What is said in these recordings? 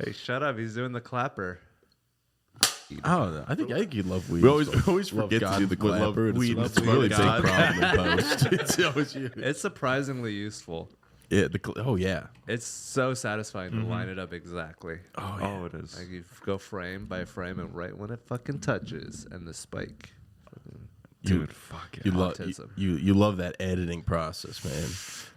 Hey, shut up. He's doing the clapper. I don't know. I think you love weed. We always forget to do the but love clapper. weed. It's It's a really big God. problem in post. It's always you. It's surprisingly useful. Yeah, oh yeah. It's so satisfying to line it up exactly. Oh, it is. Like you go frame by frame and right when it fucking touches and the spike. Dude, fuck it. You love Autism. you love that editing process, man.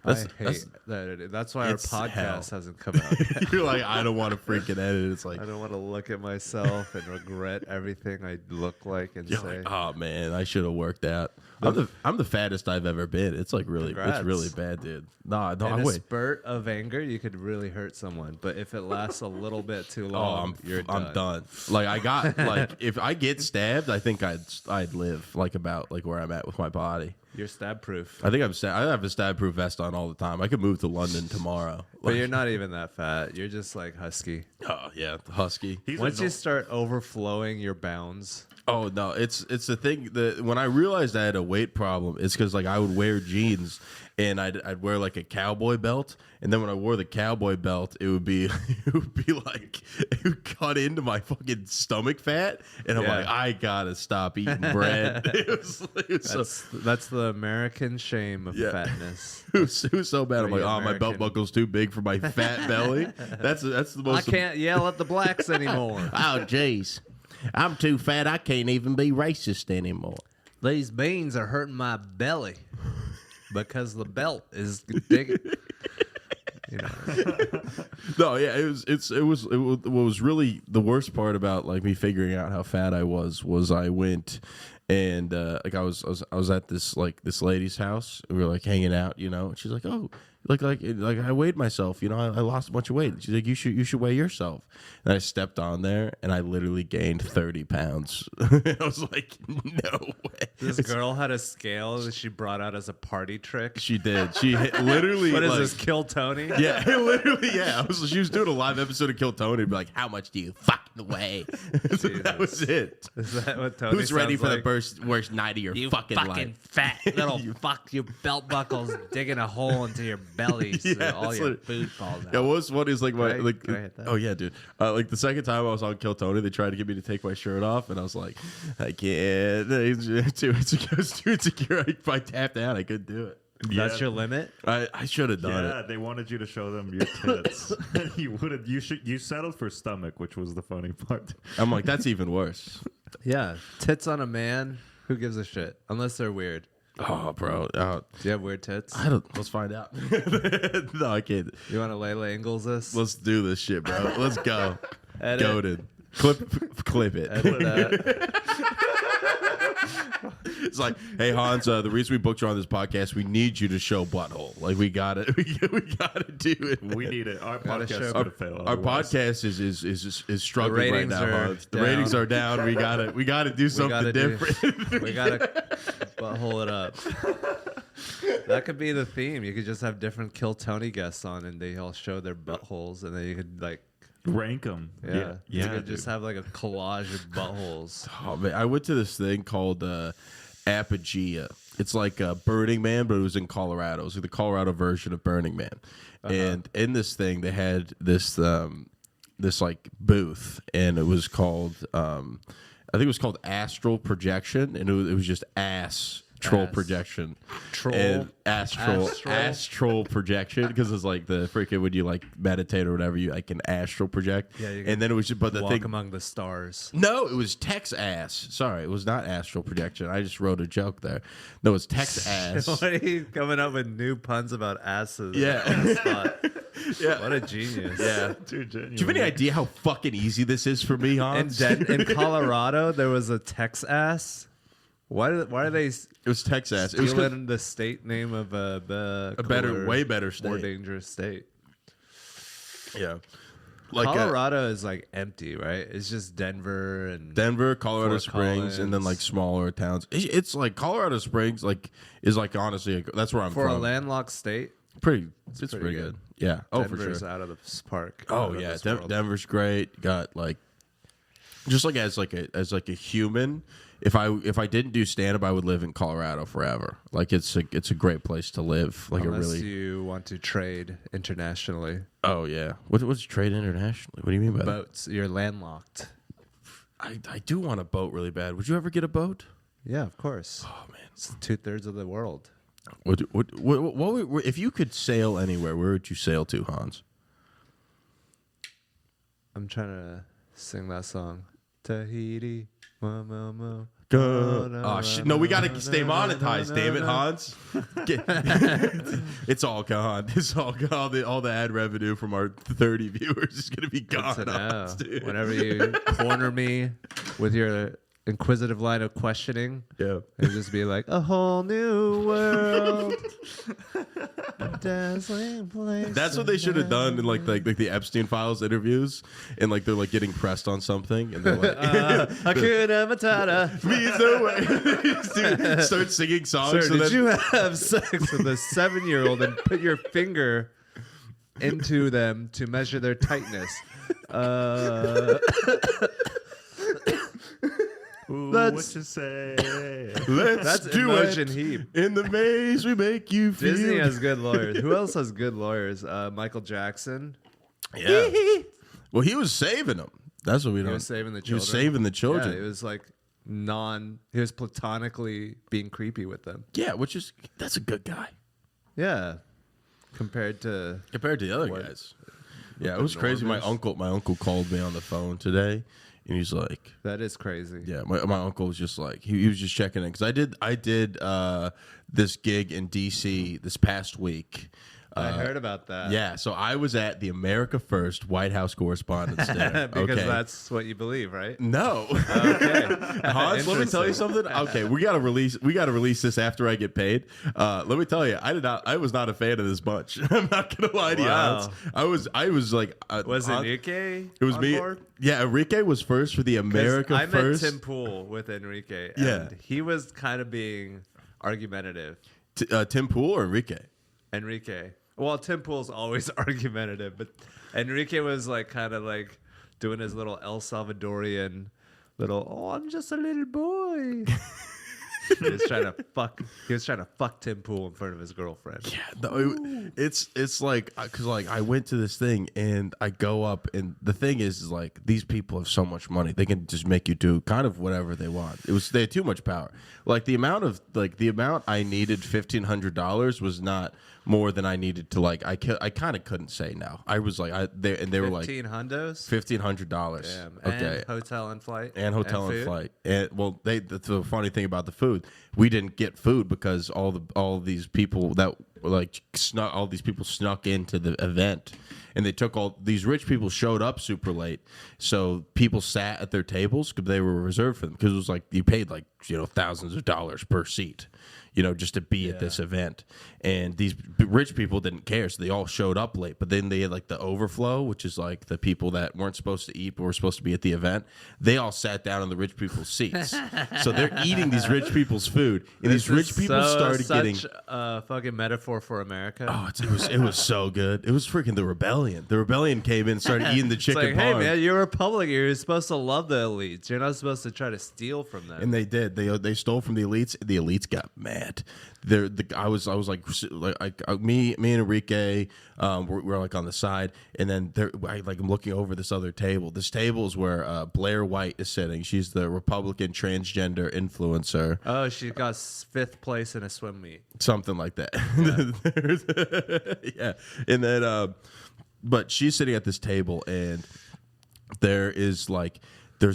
I hate that. That's why our it's podcast hell. hasn't come out. You're like, I don't want to freaking edit. It's like I don't want to look at myself and regret everything I look like and you're say. like, oh man, I should have worked out. I'm the fattest I've ever been. It's like really, Congrats. it's really bad, dude. No, In I a wait. spurt of anger, you could really hurt someone. But if it lasts a little bit too long, I'm done. Like I got like if I get stabbed, I think I'd live like about like where I'm at with my body. You're stab proof. I think I have a stab proof vest on all the time. I could move to London tomorrow. But you're not even that fat. You're just like husky. Oh yeah, the husky. Once you start overflowing your bounds, Oh no, it's the thing that when I realized I had a weight problem, it's because like I would wear jeans and I'd wear like a cowboy belt, and then when I wore the cowboy belt, it would be like it would cut into my fucking stomach fat, and I'm like, I gotta stop eating bread. that's the American shame of fatness. It was so bad. I'm like, Very oh, my belt American. buckle's too big for my fat belly. That's the most. I can't yell at the blacks anymore. Oh, jeez. I'm too fat. I can't even be racist anymore. These beans are hurting my belly because the belt is digging. You know. No, yeah, what was really the worst part about like me figuring out how fat I was I went and like I was at this lady's house. And we were like hanging out, you know. And she's like, oh. Like I weighed myself, you know. I lost a bunch of weight. She's like, you should weigh yourself. And I stepped on there, and I literally gained 30 pounds. I was like, no way. This girl had a scale that she brought out as a party trick. She did. She literally. What is like, this? Kill Tony? Yeah, literally. Yeah, she was doing a live episode of Kill Tony. Be like, how much do you fucking weigh? That was it. Is that what Tony? Who's ready sounds for like? the worst night of your fucking life? fat little fuck. Your belt buckle's digging a hole into your belly, so Yeah, all it's your like- food falls out. Yeah, what was funny is like my Can I- like can I hit that? oh yeah, dude. Like the second time I was on Kill Tony, they tried to get me to take my shirt off, and I was like, I can't. It's too insecure. If I tapped out, I couldn't do it. That's your limit. I should have done Yeah, it. they wanted you to show them your tits. And you wouldn't. You settled for stomach, which was the funny part. I'm like, that's even worse. Yeah, tits on a man. Who gives a shit? Unless they're weird. Oh, bro. Do you have weird tits? I don't. Let's find out. No, I can't. You want to Layla Ingalls this? Let's do this shit, bro. Let's go. Edit. Goated. Clip it. Edit that. It's like, hey Hans, the reason we booked you on this podcast, we need you to show butthole. Like we got it. We gotta do it. We need it. Our Gotta podcast show- would have failed. Our otherwise. podcast is struggling right ratings now. are Hans. The down. ratings are down. We gotta do something different. We gotta butthole it up. That could be the theme. You could just have different Kill Tony guests on, and they all show their buttholes, and then you could like, Rank them. yeah, you could dude. just have like a collage of buttholes. Oh man, I went to this thing called Apogea. It's like Burning Man, but it was in Colorado. It was like the Colorado version of Burning Man. And in this thing, they had this like booth, and it was called I think it was called Astral Projection, and it was just astral projection. Troll? And astral projection, because it's like the freaking when you like meditate or whatever, you like can astral project. Yeah, you and then it was just, but the Walk thing among the stars. no, it was Tex ass. Sorry, it was not astral projection. I just wrote a joke there. No, it's Tex ass. What are you coming up with new puns about asses? Yeah. on the spot? Yeah. What a genius. Yeah. Dude, Do you have any idea how fucking easy this is for me, Hans? In Colorado, there was a Tex ass. Why are they it was Tex ass. It was stealing the state name of a cooler, way better more state. dangerous state? Yeah. Like Colorado is like empty, right? It's just Denver and Denver, Colorado Fort Springs, and then Collins. like smaller towns. It's like Colorado Springs, like is like honestly that's where I'm for a from. landlocked state. It's pretty pretty good. good. Yeah. Oh, for Denver's sure. out of the park. Oh out of yeah, this world. Denver's great. Got like, just like as like a human, if I didn't do stand up, I would live in Colorado forever. Like it's a great place to live. Like Unless you want to trade internationally. Oh yeah. What's trade internationally? What do you mean by Boats. You're landlocked. that? I do want a boat really bad. Would you ever get a boat? Yeah, of course. Oh man. It's 2/3 of the world. What if you could sail anywhere? Where would you sail to, Hans? I'm trying to sing that song. Tahiti. Mo, mo, mo. Oh shit! No, we gotta stay monetized. Damn it, Hans. It's all gone. It's all gone. All the ad revenue from our 30 viewers is gonna be gone. Good to know. Hans, dude. Whenever you corner me with your inquisitive line of questioning, Yeah. it'd just be like a whole new world, dazzling place. That's what they should have done in like the Epstein Files interviews, and like they're like getting pressed on something, and they're like, Hakuna Matata. "Me so way." Dude, start singing songs. Sir, so did then- you have sex with a 7-year-old and put your finger into them to measure their tightness? Ooh, That's- what you say? Let's That's do emotion it. heap. In the maze, we make you feel. Disney has good lawyers. Who else has good lawyers? Michael Jackson. Yeah. Well, he was saving them. That's what we He don't. was saving the He was children. saving the children. Yeah, it was like he was platonically being creepy with them. Yeah, that's a good guy Yeah. Compared to compared to the other What? guys. Yeah, it was crazy. My uncle called me on the phone today, and he's like, that is crazy. "Yeah, my uncle was just like he was just checking in because I did this gig in D.C. this past week." I heard about that. Yeah, so I was at the America First White House Correspondents' Dinner. Because okay. that's what you believe, right? No. Okay. Hans, let me tell you something. Okay, we gotta release this after I get paid. Let me tell you, I was not a fan of this bunch. I'm not gonna lie to you, Wow. Hans. I was like, Was Hans- Enrique It was on me. board? Yeah, Enrique was first for the 'Cause America I met First. Tim Pool with Enrique. Yeah. And he was kind of being argumentative. Tim Pool or Enrique? Enrique. Well, Tim Pool's always argumentative, but Enrique was like kind of like doing his little El Salvadorian I'm just a little boy. He was trying to fuck Tim Pool in front of his girlfriend. Yeah, no, it's like because like I went to this thing and I go up and the thing is like these people have so much money they can just make you do kind of whatever they want. They had too much power. Like the amount I needed $1,500 was not more than I needed to like I kind of couldn't say no. I was like they were like 15 hundos. $1,500. Damn. Okay. And hotel and flight. And hotel and food? flight. And well, that's the funny thing about the food. We didn't get food because all these people that like snuck into the event, and they took all these rich people showed up super late, so people sat at their tables because they were reserved for them because it was like you paid like thousands of dollars per seat. Just to be at this event. And these rich people didn't care, so they all showed up late. But then they had like the overflow, which is like the people that weren't supposed to eat but were supposed to be at the event. They all sat down in the rich people's seats. So they're eating these rich people's food. And these rich people started getting... such a fucking metaphor for America. Oh, it was so good. It was freaking the rebellion. The rebellion came in and started eating the It's chicken like, hey parm. man, you're a Republican. You're supposed to love the elites. You're not supposed to try to steal from them. And they did. They stole from the elites. The elites got mad. I was like me and Enrique we're like on the side, and then I'm looking over this other table. This table is where Blair White is sitting. She's the Republican transgender influencer, Oh, she got 5th place in a swim meet. something like that. Yeah, and then but she's sitting at this table, and there's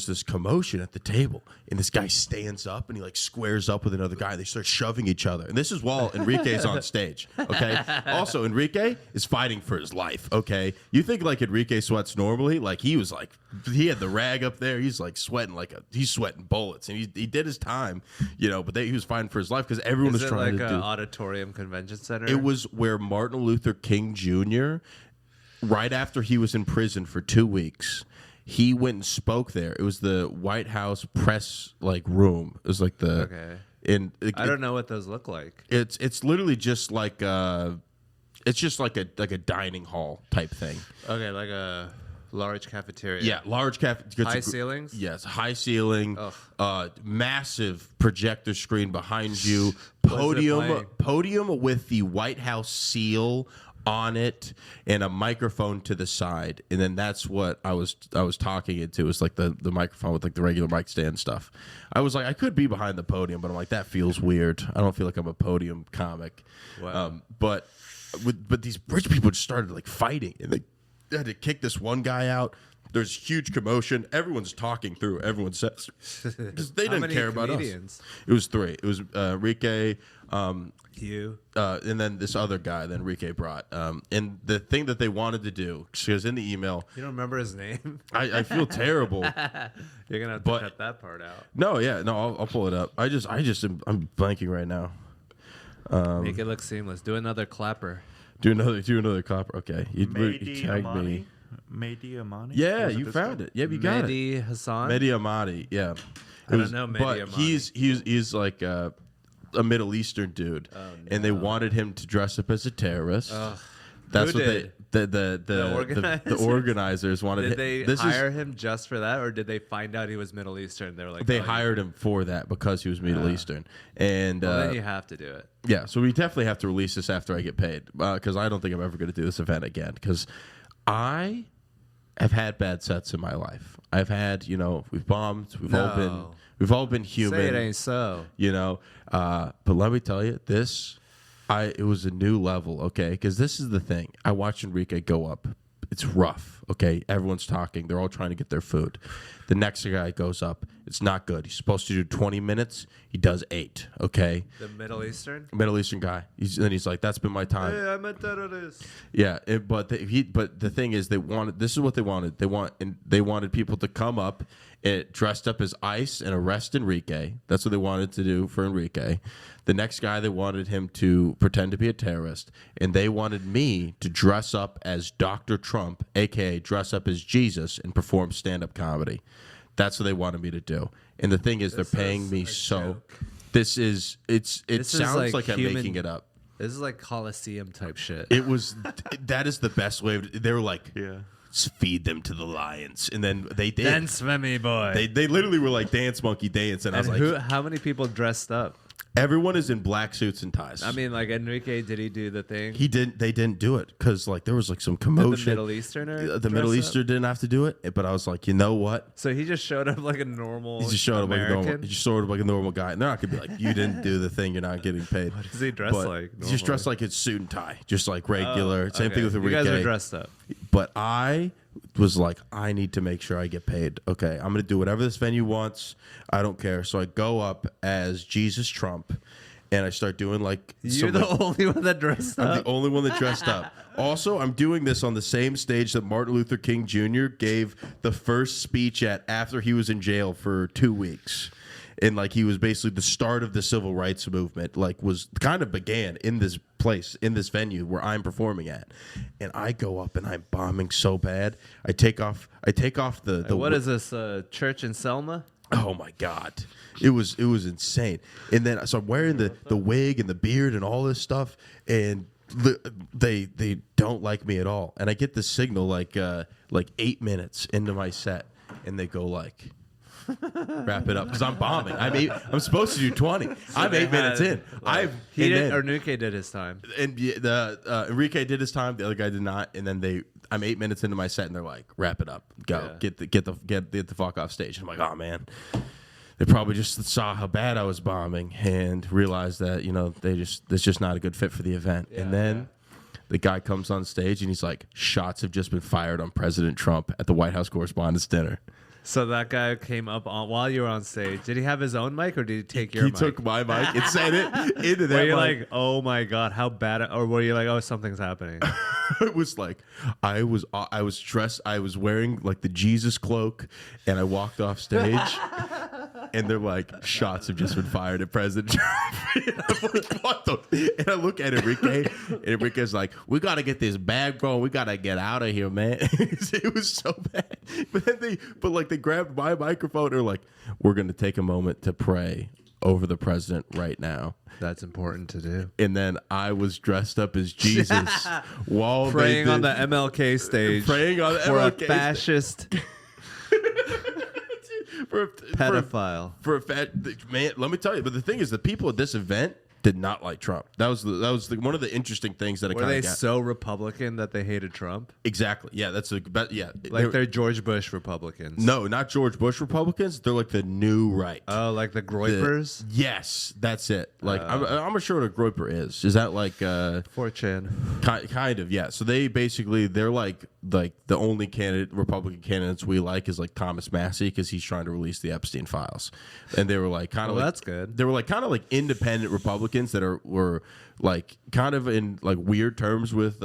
this commotion at the table, and this guy stands up and he like squares up with another guy. They start shoving each other, and this is while Enrique's on stage. Okay. Also, Enrique is fighting for his life. Okay. You think like Enrique sweats normally? Like he had the rag up there. He's like sweating he's sweating bullets, and he did his time, But he was fighting for his life because everyone Is was it trying like to an do. auditorium convention center? It was where Martin Luther King Jr. right after he was in prison for 2 weeks. He went and spoke there. It was the White House press room. It was like the Okay. And I don't know what those look like. it's literally just like it's just like a dining hall type thing. Okay, like a Large cafeteria. Yeah, large High ceilings? Yes, high ceiling, Ugh. massive projector screen behind you, What is it playing? podium with the White House seal on it, and a microphone to the side, and then that's what I was talking into. It was like the microphone with like the regular mic stand stuff. I was like, I could be behind the podium, but I'm like, that feels weird. I don't feel like I'm a podium comic. Wow. But these rich people just started like fighting, and they had to kick this one guy out. There's huge commotion. Everyone's talking through everyone's sets because they How didn't many care about comedians? us. It was 3. It was Enrique, You. and then this other guy that Enrique brought. And the thing that they wanted to do, because in the email, You don't remember his name? I feel terrible. You're gonna have to But- cut that part out. No, yeah, no, I'll pull it up. I'm blanking right now. Make it look seamless. Do another clapper. Do another copper. Okay, you Mehdi tagged me. Amani? Mehdi Amani? Yeah, Was it you this found guy? it. Yeah, you got it. Mehdi Hassan. Mehdi Amadi, yeah. I don't know Mehdi but Amadi. he's like a Middle Eastern dude, and they wanted him to dress up as a terrorist. That's Who what did? the organizers? organizers wanted. Did they this hire him just for that, or did they find out he was Middle Eastern? They were like, They oh, hired him for that because he was Middle Eastern, and Well, then you have to do it. yeah. So we definitely have to release this after I get paid, because I don't think I'm ever going to do this event again. Because I have had bad sets in my life. I've had, we've bombed. We've all been human. Say it ain't so. But let me tell you, it was a new level, okay? Because this is the thing. I watched Enrique go up. It's rough, okay? Everyone's talking. They're all trying to get their food. The next guy goes up. It's not good. He's supposed to do 20 minutes. He does 8, okay? The Middle Eastern. Middle Eastern guy. Then he's like, "That's been my time." Hey, I'm a terrorist. Yeah, but the thing is, this is what they wanted. They wanted people to come up, dressed up as ICE and arrest Enrique. That's what they wanted to do for Enrique. The next guy, they wanted him to pretend to be a terrorist, and they wanted me to dress up as Dr. Trump, aka dress up as Jesus, and perform stand-up comedy. That's what they wanted me to do. And the thing is, they're paying me so. joke. It This is sounds like I'm human- making it up. This is like Coliseum type shit. It was. That is the best way. They were like, Yeah. feed them to the lions, and then they did. Dance for me, boy. They literally were like dance monkey dance, and I was and like, how many people dressed up? everyone is in black suits and ties. I mean, like Enrique, did he do the thing? They didn't do it because like there was like some Did commotion. the Middle Easterner. The Middle dress up? Eastern didn't have to do it, but I was like, you know what? So he just showed up like a normal. He just showed up like a normal. American? He just showed up like a normal guy, and they're not gonna be like, you didn't do the thing, you're not getting paid. What does he dress But like? he's just dressed like it's suit and tie, just like regular. Oh, Same thing okay. with You Enrique. guys are dressed up. But I was like, I need to make sure I get paid. Okay, I'm going to do whatever this venue wants. I don't care. So I go up as Jesus Trump, and I start doing like... You're some, the like- only one that dressed I'm up. the only one that dressed up. Also, I'm doing this on the same stage that Martin Luther King Jr. gave the first speech at after he was in jail for 2 weeks. And like he was basically the start of the civil rights movement, like was kind of began in this place, in this venue where I'm performing at. And I go up and I'm bombing so bad. I take off the What is this? Church in Selma? Oh my God. It was insane. And then so I'm wearing the wig and the beard and all this stuff, and they don't like me at all. And I get the signal like 8 minutes into my set, and they go like, wrap it up, because I'm bombing. I'm supposed to do 20. I'm 8 minutes in. Enrique did his time. And Enrique did his time. The other guy did not. And then I'm 8 minutes into my set, and they're like, "Wrap it up, go, Yeah. get the fuck off stage." And I'm like, "Oh man." They probably just saw how bad I was bombing and realized that it's just not a good fit for the event. And then the guy comes on stage and he's like, "Shots have just been fired on President Trump at the White House Correspondents' Dinner." So that guy came up while you were on stage. Did he have his own mic, or did he take your He mic? took my mic and said it into that Were you mic. like, oh my God, how bad? Or were you like, oh, something's happening? It was like I was dressed. I was wearing like the Jesus cloak, and I walked off stage, and they're like, "Shots have just been fired at President Trump." And I'm like, "What the?" And I look at Enrique, and Enrique's like, "We gotta get this bag, bro. We gotta get out of here, man." It was so bad. But then they grabbed my microphone. They're like, "We're gonna take a moment to pray over the president right now. That's important to do. And then I was dressed up as Jesus while Praying they on the did, MLK stage. praying on the for a MLK stage. fascist for pedophile. for a fat man. Let me tell you, but the thing is, the people at this event did not like Trump. That was one of the interesting things that it Were kind they of got. so Republican that they hated Trump? Exactly. Yeah, that's a yeah. Like they're George Bush Republicans. no, not George Bush Republicans. They're like the new right. Oh, like the Groypers? Yes, that's it. Like I'm not sure what a groiper is. Is that like 4chan. kind of, yeah. So they're like the only Republican candidates we like is like Thomas Massey because he's trying to release the Epstein files, and they were like kind of Well, like that's good. They were like kind of like independent Republicans that were like kind of in like weird terms with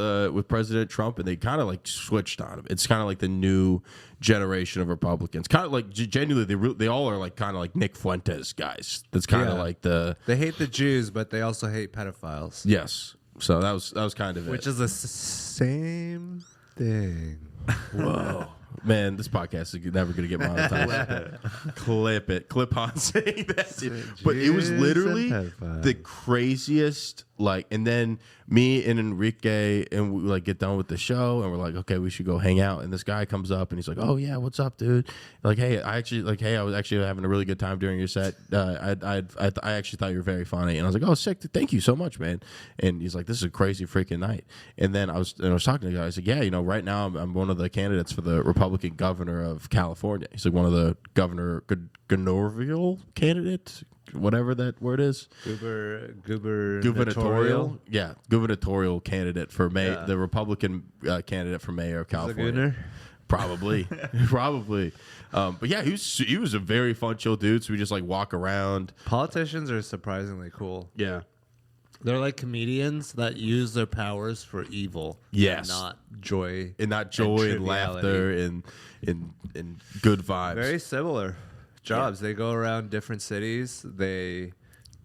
President Trump, and they kind of like switched on him. It's kind of like the new generation of Republicans, kind of like genuinely they all are like kind of like Nick Fuentes guys. That's kind of Yeah. like the They hate the Jews, but they also hate pedophiles. yes. So that was kind of Which it. is the same thing. Whoa. Man, this podcast is never going to get monetized. Clip on saying that. But it was Jews literally and pedophiles. the craziest, like, and then me and Enrique, and we like get done with the show, and we're like, okay, we should go hang out. And this guy comes up, and he's like, oh yeah, what's up, dude? Like, hey, I was actually having a really good time during your set. I actually thought you were very funny, and I was like, oh, sick, thank you so much, man. And he's like, this is a crazy freaking night. And then I was talking to the guy. I said, yeah, right now I'm one of the candidates for the Republican governor of California. He's like one of the gubernatorial candidates, whatever that word is. Gubernatorial. Yeah, gubernatorial candidate for mayor, Yeah. the Republican candidate for mayor of California. Gooner? Probably, probably. But yeah, he was a very fun, chill dude. So we just like walk around. Politicians are surprisingly cool. Yeah. They're like comedians that use their powers for evil. Yes. Not joy. And not joy and laughter and good vibes. Very similar jobs. They go around different cities. They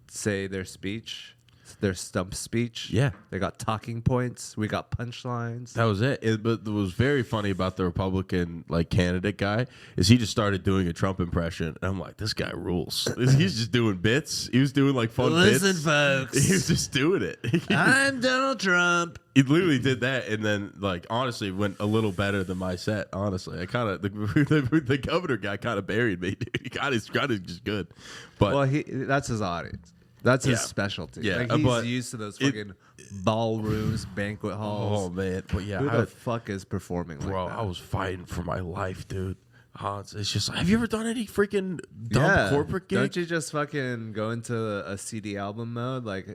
say their speech, their stump speech. Yeah. They got talking points. We got punchlines. That was it. But what was very funny about the Republican like candidate guy is he just started doing a Trump impression. And I'm like, this guy rules. He's just doing bits. He was doing like fun Listen, bits. folks. He was just doing it. I'm Donald Trump. He literally did that, and then like honestly went a little better than my set. Honestly, I kind of the governor guy kind of buried me. Dude. He got his just good, but Well, that's his audience. That's his Yeah. specialty. Yeah, Like, he's but used to those fucking ballrooms, banquet halls. oh man, but yeah, Who the fuck is performing bro, like that? I was fighting for my life, dude. It's just have you ever done any freaking dumb corporate gig? Don't you just fucking go into a CD album mode? Like,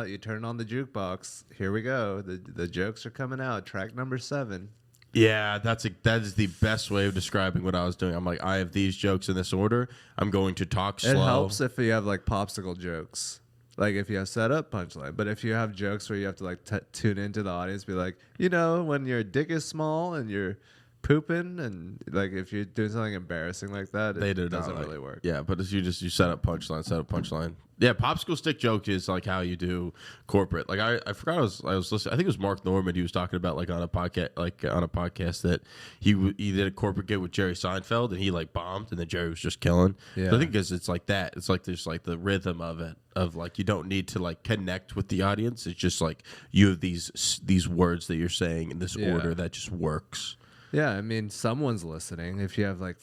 you turn on the jukebox. Here we go. The jokes are coming out. Track number 7. Yeah, that is the best way of describing what I was doing. I'm like, I have these jokes in this order. I'm going to talk slow. It helps if you have like popsicle jokes. Like if you have setup, punchline. But if you have jokes where you have to like tune into the audience, be like, when your dick is small and you're pooping, and like if you're doing something embarrassing like that, it doesn't really work. Yeah, but as you set up punchline. Yeah, popsicle stick joke is like how you do corporate. Like I forgot I was listening. I think it was Mark Norman. He was talking about like on a podcast that he did a corporate gig with Jerry Seinfeld and he like bombed and then Jerry was just killing. Yeah. So I think because it's like that. It's like there's like the rhythm of it of like you don't need to like connect with the audience. It's just like you have these words that you're saying in this order that just works. Yeah, I mean, someone's listening. If you have like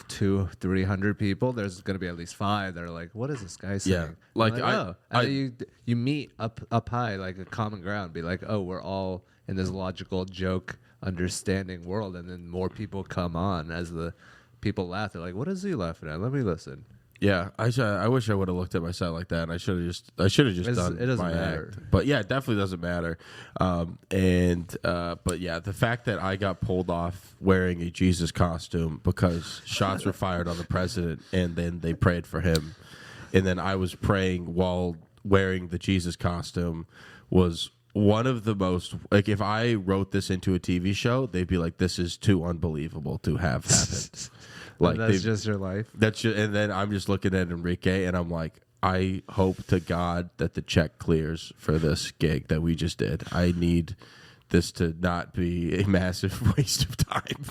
200-300 people, there's going to be at least 5 that are like, "What is this guy saying?" Yeah, like, and then you meet up high, like a common ground. Be like, "Oh, we're all in this logical joke understanding world," and then more people come on as the people laugh. They're like, "What is he laughing at? Let me listen." Yeah, I wish I would have looked at my set like that. And I should have just done It doesn't my matter. act. But yeah, it definitely doesn't matter. But yeah, the fact that I got pulled off wearing a Jesus costume because shots were fired on the president, and then they prayed for him, and then I was praying while wearing the Jesus costume was one of the most like if I wrote this into a TV show, they'd be like, "This is too unbelievable to have happened." Like that's just your life. And then I'm just looking at Enrique and I'm like, I hope to God that the check clears for this gig that we just did. I need this to not be a massive waste of time.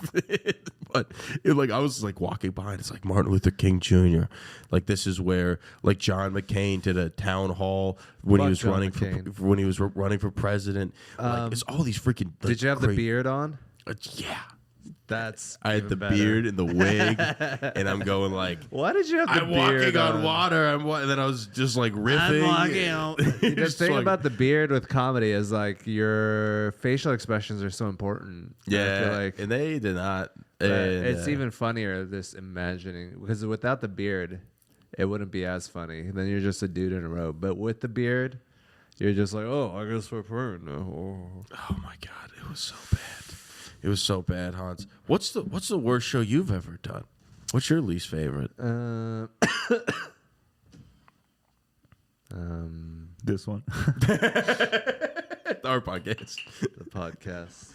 But I was like walking by, and it's like Martin Luther King Jr. Like this is where like John McCain did a town hall when Fuck he was John running McCain. for running for president. Like it's all these freaking. Like, Did you have the beard on? Yeah. That's I had even the better. beard and the wig, and I'm going like, Why did you have the I'm beard walking on water. And then I was just like riffing. The Just thing like- about the beard with comedy is like your facial expressions are so important. I yeah, feel like and they did not. that And, it's even funnier just imagining, because without the beard, it wouldn't be as funny. Then you're just a dude in a robe. But with the beard, you're just like, oh, I guess we're purring now. Oh my god, it was so bad. It was so bad, Hans. What's the worst show you've ever done? What's your least favorite? This one. Our podcast. The podcast.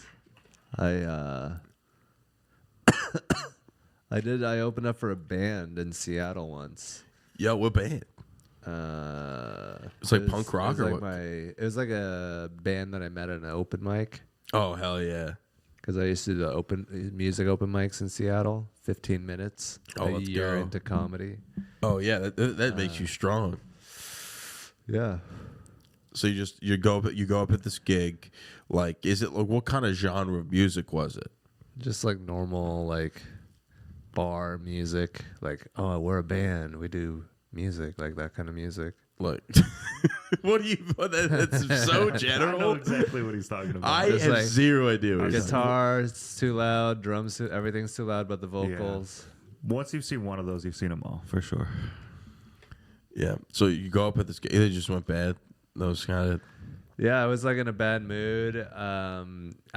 I opened up for a band in Seattle once. Yo, what band? It's like It was- punk rock it was or like what? It was like a band that I met at an open mic, Oh hell yeah! because I used to do the music open mics in Seattle. 15 minutes. Oh, a let's year go. into comedy. Oh yeah, that makes you strong. Yeah. So you go up at this gig, like is it like what kind of genre of music was it? Just like normal, like bar music. Like, oh, we're a band. We do music, like that kind of music. Like, what do you? That's so I know general. exactly what he's talking about. I Just have like- zero idea. What it's- Guitar's too loud, drums, everything's too loud, but the vocals. Once you've seen one of those, you've seen them all for sure. Yeah. So you go up at this gig. It just went bad. Those kind of. Yeah, I was like in a bad mood. I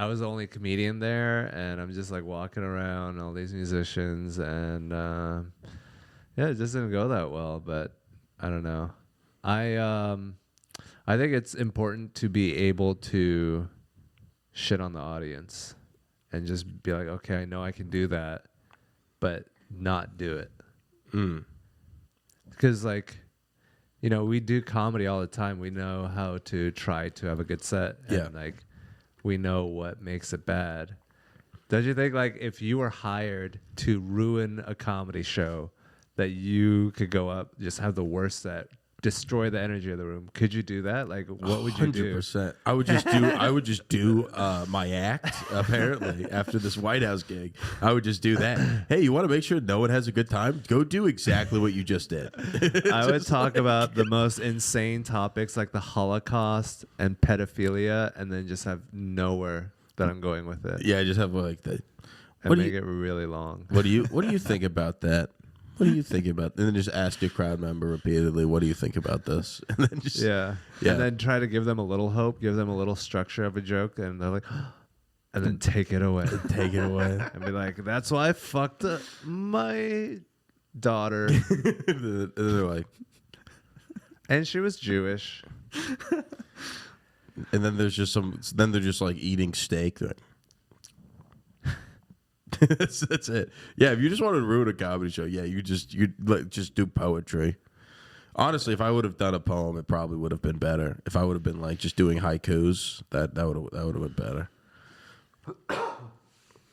was the only comedian there, and I'm just like walking around all these musicians, and yeah, it just didn't go that well. But I don't know. I think it's important to be able to shit on the audience and just be like, okay, I know I can do that, but not do it. Because like, you know, we do comedy all the time. We know how to try to have a good set. And Yeah. like, we know what makes it bad. Don't you think, like, if you were hired to ruin a comedy show, that you could go up, just have the worst set, destroy the energy of the room? Could you do that? Like, what would you do? 100%. I would just do my act. Apparently, after this White House gig, I would just do that. Hey, you want to make sure no one has a good time? Go do exactly what you just did. I would talk about the most insane topics like the Holocaust and pedophilia, and then just have nowhere that I'm going with it, Yeah, just have like the. and What do make you it really long. What do you think about that? What do you think about? And then just ask your crowd member repeatedly, what do you think about this? And then just Yeah. Yeah. And then try to give them a little hope, give them a little structure of a joke, and they're like, and then take it away. take it away. And be like, that's why I fucked my daughter. And then they're like, And she was Jewish. and then there's just some. Then they're just like eating steak. Like, that's it. Yeah, if you just wanted to ruin a comedy show, yeah, you like just do poetry. Honestly, if I would have done a poem, it probably would have been better. If I would have been like just doing haikus, that would have been better.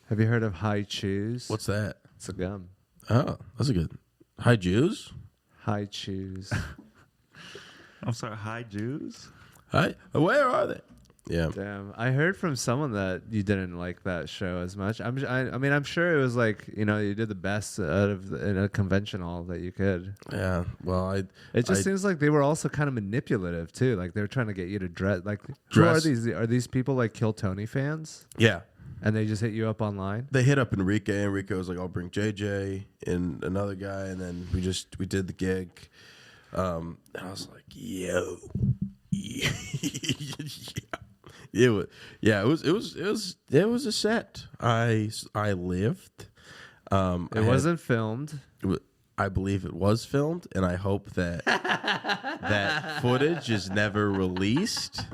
Have you heard of High Chews? What's that? It's a gum. Oh, that's a good. Hi, Jews. High Chews. I'm sorry, hi Jews. Hi, where are they? Yeah. Damn, I heard from someone that you didn't like that show as much. I mean, I'm sure it was like, you know, you did the best out of in a convention hall that you could. Yeah. Well, It just seems like they were also kind of manipulative too. Like they were trying to get you to dress. Like, Dress. who are these? Are these people like Kill Tony fans? yeah. And they just hit you up online? They hit up Enrique. Enrique was like, "I'll bring JJ and another guy," and then we did the gig. And I was like, "Yo, yeah." It was a set. I lived. It wasn't filmed. I believe it was filmed, and I hope that that footage is never released.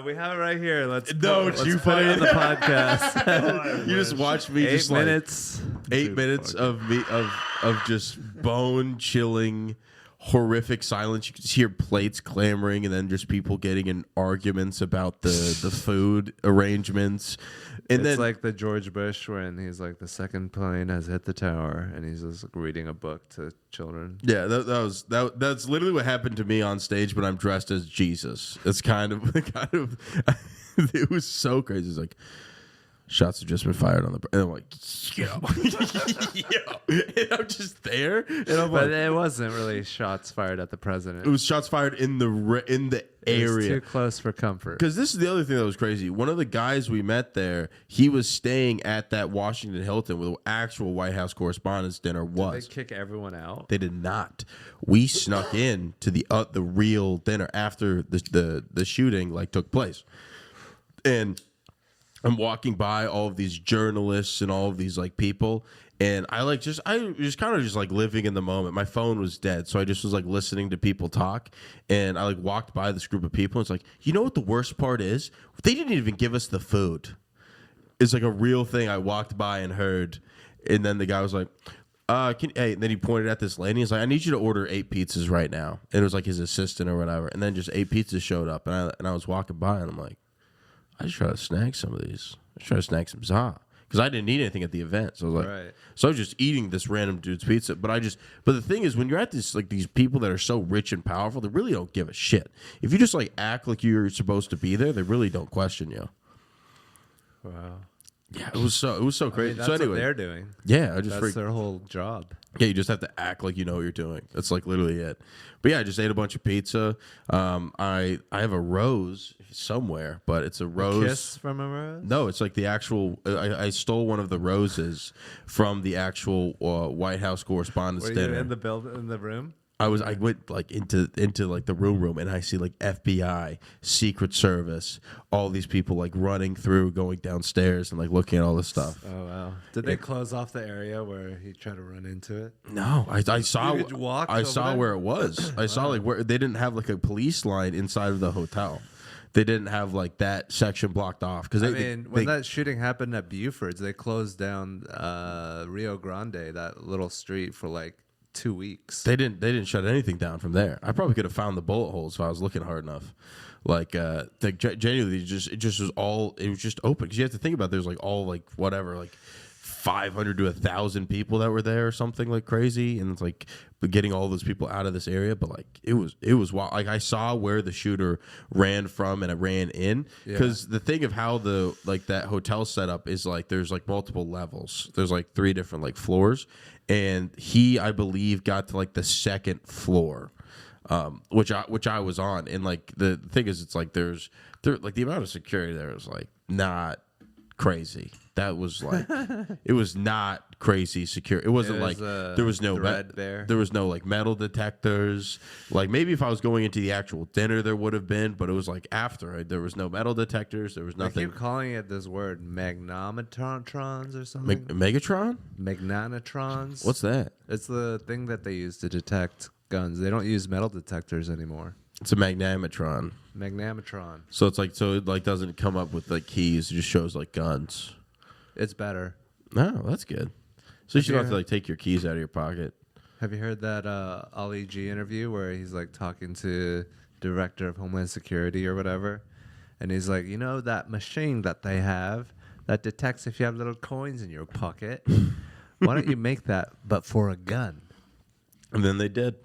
We have it right here. Let's Don't you put it in the find- podcast. You just watch me 8 just like minutes. 8 minutes of me of just bone chilling horrific silence. You could just hear plates clamoring, and then just people getting in arguments about the food arrangements. And It's then like the George Bush when he's like, the second plane has hit the tower, and he's just like, reading a book to children. yeah, that's literally what happened to me on stage, but I'm dressed as Jesus. It's kind of it was so crazy. It's like, shots have just been fired on the, and I'm like, yo, and I'm just there, and I'm But like, it wasn't really shots fired at the president. it was shots fired in the It was area. too close for comfort. Because this is the other thing that was crazy. One of the guys we met there, he was staying at that Washington Hilton where the actual White House Correspondents' Dinner Did was. they kick everyone out? They did not. We snuck in to the real dinner after the shooting like took place, and I'm walking by all of these journalists and all of these like people, and I was just kind of just like living in the moment. My phone was dead, so I just was like listening to people talk, and I like walked by this group of people. And it's like, you know what the worst part is? They didn't even give us the food. It's like a real thing I walked by and heard, and then the guy was like, hey, and then he pointed at this lady. He's like, I need you to order 8 pizzas right now. And it was like his assistant or whatever, and then just 8 pizzas showed up, and I was walking by, and I'm like, I just try to snag some of these. I just try to snag some za because I didn't eat anything at the event. So I was like, Right. so I was just eating this random dude's pizza. But the thing is, when you're at this, like these people that are so rich and powerful, they really don't give a shit. If you just like act like you're supposed to be there, they really don't question you. Wow. Yeah, it was so crazy. That's So anyway, what they're doing. yeah, I just That's freaked. their whole job. Yeah, you just have to act like you know what you're doing. That's like literally it. But yeah, I just ate a bunch of pizza. I have a rose somewhere, but it's a rose. Kiss from a rose? No, it's like the actual. I stole one of the roses from the actual White House Correspondents' Were you Dinner. in the room? I went like into like the room, and I see like FBI, Secret Service, all these people like running through, going downstairs, and like looking at all this stuff. Oh wow! Did they close off the area where he tried to run into it? No, I saw. You could walk I over saw there? where it was. I saw like where they didn't have like a police line inside of the hotel. They didn't have like that section blocked off because When that shooting happened at Buford's, they closed down Rio Grande, that little street, for like 2 weeks. They didn't shut anything down from there. I probably could have found the bullet holes if I was looking hard enough. Like genuinely, it was just open because you have to think about there's like all like whatever like 500 to 1,000 people that were there or something like crazy, and it's like getting all those people out of this area. But like it was wild. Like I saw where the shooter ran from and it ran in because the thing of how the like that hotel setup is like there's like multiple levels. There's like 3 different like floors, and he I believe got to like the 2nd floor. Which I was on, and like the thing is, it's like there like the amount of security there is like not crazy. That was like it was not crazy secure. It wasn't like there was no there was no like metal detectors. Like maybe if I was going into the actual dinner, there would have been, but it was like after there was no metal detectors. There was They nothing. keep calling it this word, magnetotrons or something. Megatron? Magnetotrons. What's that? It's the thing that they use to detect guns. They don't use metal detectors anymore. It's a magnematron. Magnematron. So it like doesn't come up with like keys. It just shows like guns. It's better. No, that's good. So you should have to like take your keys out of your pocket. Have you heard that Ali G interview where he's like talking to director of Homeland Security or whatever, and he's like, you know that machine that they have that detects if you have little coins in your pocket? Why don't you make that but for a gun? And then they did.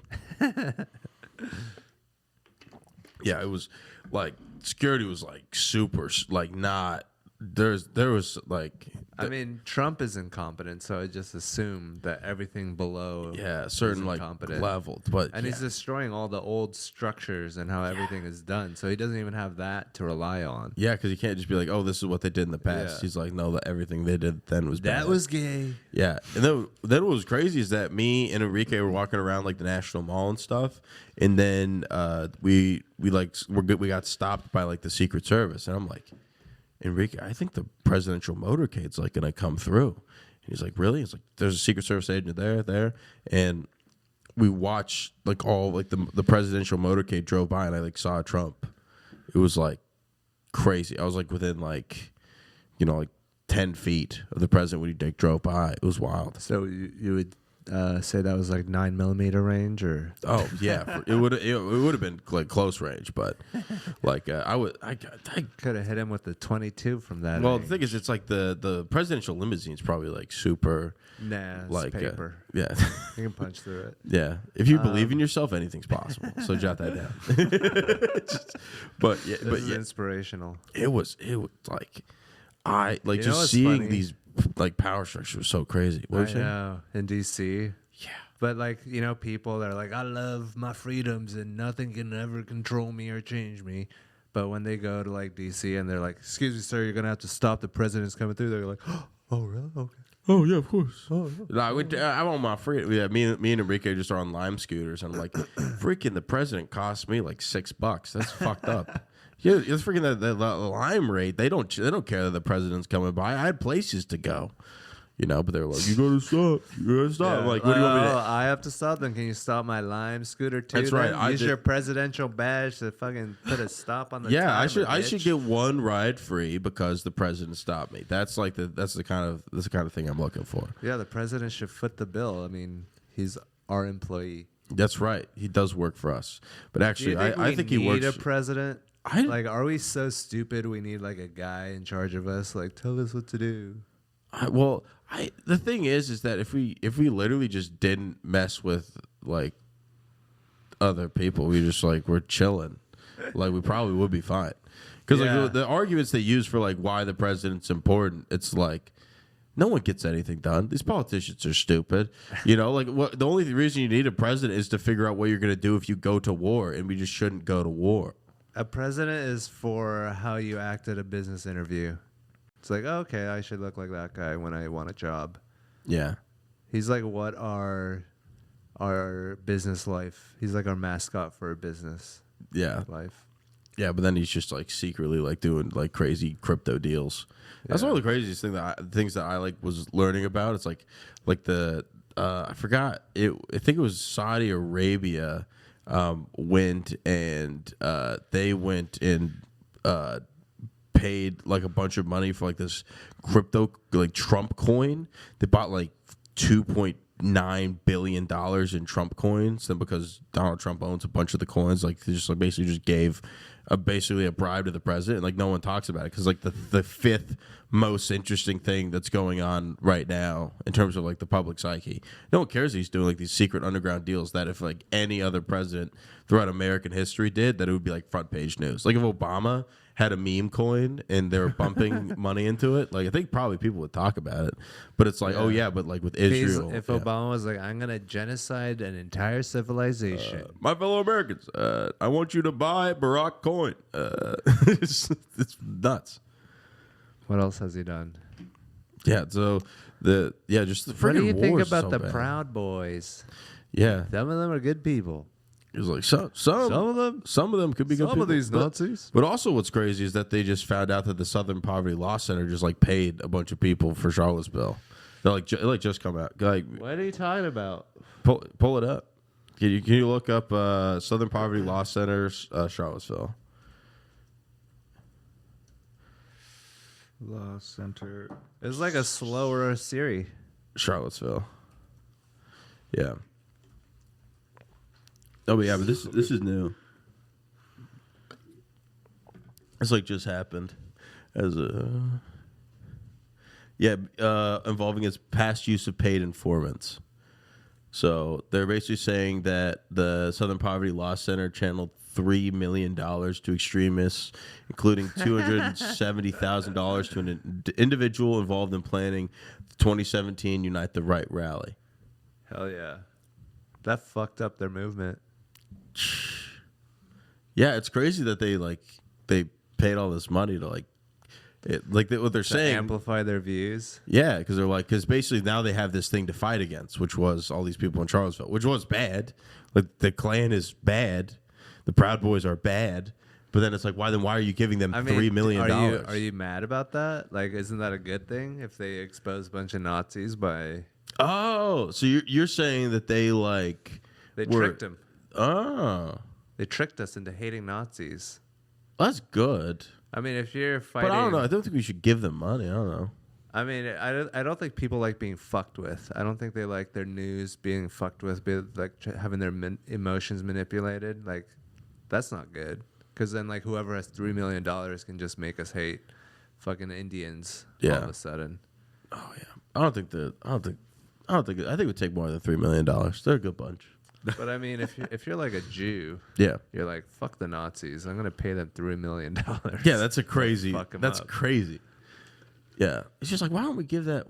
Yeah, it was like security was like super like not there was like I mean, Trump is incompetent, so I just assume that everything below certain is like incompetent. level, but And he's destroying all the old structures and how everything is done, so he doesn't even have that to rely on. yeah, because you can't just be like, oh, this is what they did in the past. Yeah. He's like, no, that everything they did then was bad. That was gay. Yeah, and then what was crazy is that me and Enrique were walking around like the National Mall and stuff, and then we got stopped by like the Secret Service, and I'm like, Enrique, I think the presidential motorcade's like gonna come through. And he's like, really? It's like there's a Secret Service agent there, and we watched like all like the presidential motorcade drove by, and I like saw Trump. It was like crazy. I was like within like 10 feet of the president when he drove by. It was wild. So you would say that was like 9mm range, or Oh yeah, it would have been like close range, but like I could have hit him with the 22 from that. well, range. the thing is, it's like the presidential limousine's probably like super Nah, it's like paper. yeah. You can punch through it. Yeah, if you believe in yourself, anything's possible. So jot that down. But yeah, This is inspirational. it was like I like You know just what's seeing funny? these like power structures was so crazy. What I were you saying? know, in DC. Yeah, But like, you know, people that are like, I love my freedoms and nothing can ever control me or change me. But when they go to like DC and they're like, excuse me, sir, you're gonna have to stop the president's coming through. They're like, oh really? Okay. oh yeah, of course. Oh, yeah. No, I want my freedom. Yeah, me and Enrique just are on Lime scooters, and I'm like, freaking the president cost me like $6. That's fucked up. Yeah, it's freaking the Lime rate. They don't care that the president's coming by. I had places to go, you know, but they were like, you gotta stop. You gotta stop. I'm like, what do you want me to? I have to stop them. Can you stop my Lime scooter too? That's right, then? I Use did- your presidential badge to fucking put a stop on the Yeah, I timer, should bitch. get one ride free because the president stopped me. That's like that's the kind of thing I'm looking for. Yeah, the president should foot the bill. I mean, he's our employee. That's right. He does work for us. But Do actually, you think I think he need works. a president? I- Like, are we so stupid we need like a guy in charge of us? Like, tell us what to do. The thing is that if we literally just didn't mess with like other people, we're chilling, like we probably would be fine. Because Yeah. like the arguments they use for like why the president's important, it's like no one gets anything done. These politicians are stupid. You know, like the only reason you need a president is to figure out what you're going to do if you go to war, and we just shouldn't go to war. A president is for how you act at a business interview. It's like, oh, okay, I should look like that guy when I want a job. Yeah. He's like what our business life. He's like our mascot for a business Yeah. life. Yeah, but then he's just like secretly like doing like crazy crypto deals. That's Yeah. one of the craziest things that I like was learning about. It's like the I forgot it. I think it was Saudi Arabia went and paid like a bunch of money for like this crypto like Trump coin. They bought like $2.9 billion in Trump coins. Then because Donald Trump owns a bunch of the coins, like they just like basically just gave basically a bribe to the president. Like no one talks about it because like the fifth most interesting thing that's going on right now in terms of like the public psyche. No one cares that he's doing like these secret underground deals that if like any other president throughout American history did, that it would be like front page news. Like if Obama had a meme coin and they were bumping money into it, like I think probably people would talk about it. But it's like, oh yeah, but like with Israel, If yeah. Obama was like, I'm gonna genocide an entire civilization. My fellow Americans, I want you to buy Barack coin. It's nuts. What else has he done? Yeah, so just the freaking What do you think war is about so the bad. Proud Boys? Yeah, Some of them are good people. it was like some of them? some of them could be good Some of people, these but- Nazis? But also, what's crazy is that they just found out that the Southern Poverty Law Center just like paid a bunch of people for Charlottesville. They're like, just come out. Like, What are you talking about? pull it up. Can you look up Southern Poverty Law Center, Charlottesville? Law Center. It's like a slower Siri. Charlottesville. Yeah. Oh, but yeah, but this is new. It's like just happened as a involving its past use of paid informants. So they're basically saying that the Southern Poverty Law Center channeled $3 million to extremists, including $270,000 to an individual involved in planning the 2017 Unite the Right rally. Hell yeah. That fucked up their movement. Yeah, it's crazy that they paid all this money to what they're To saying. amplify their views. Yeah, because basically now they have this thing to fight against, which was all these people in Charlottesville, which was bad. Like the Klan is bad, the Proud Boys are bad, but then it's like, why are you giving them $3 million? Are you mad about that? Like, isn't that a good thing if they expose a bunch of Nazis by... Oh, so you're saying that they were tricked him. Oh, They tricked us into hating Nazis. that's good. I mean, if you're fighting... But I don't know. I don't think we should give them money. I don't know. I mean, I don't think people like being fucked with. I don't think they like their news being fucked with, having their emotions manipulated. Like, that's not good. Because then, like, whoever has $3 million can just make us hate fucking Indians all of a sudden. Oh yeah, I think it would take more than $3 million. They're a good bunch. But I mean, if you're like a Jew, Yeah, you're like, fuck the Nazis. I'm gonna pay them $3 million. yeah, that's a crazy. Fuck 'em That's up. crazy. Yeah, it's just like why don't we give that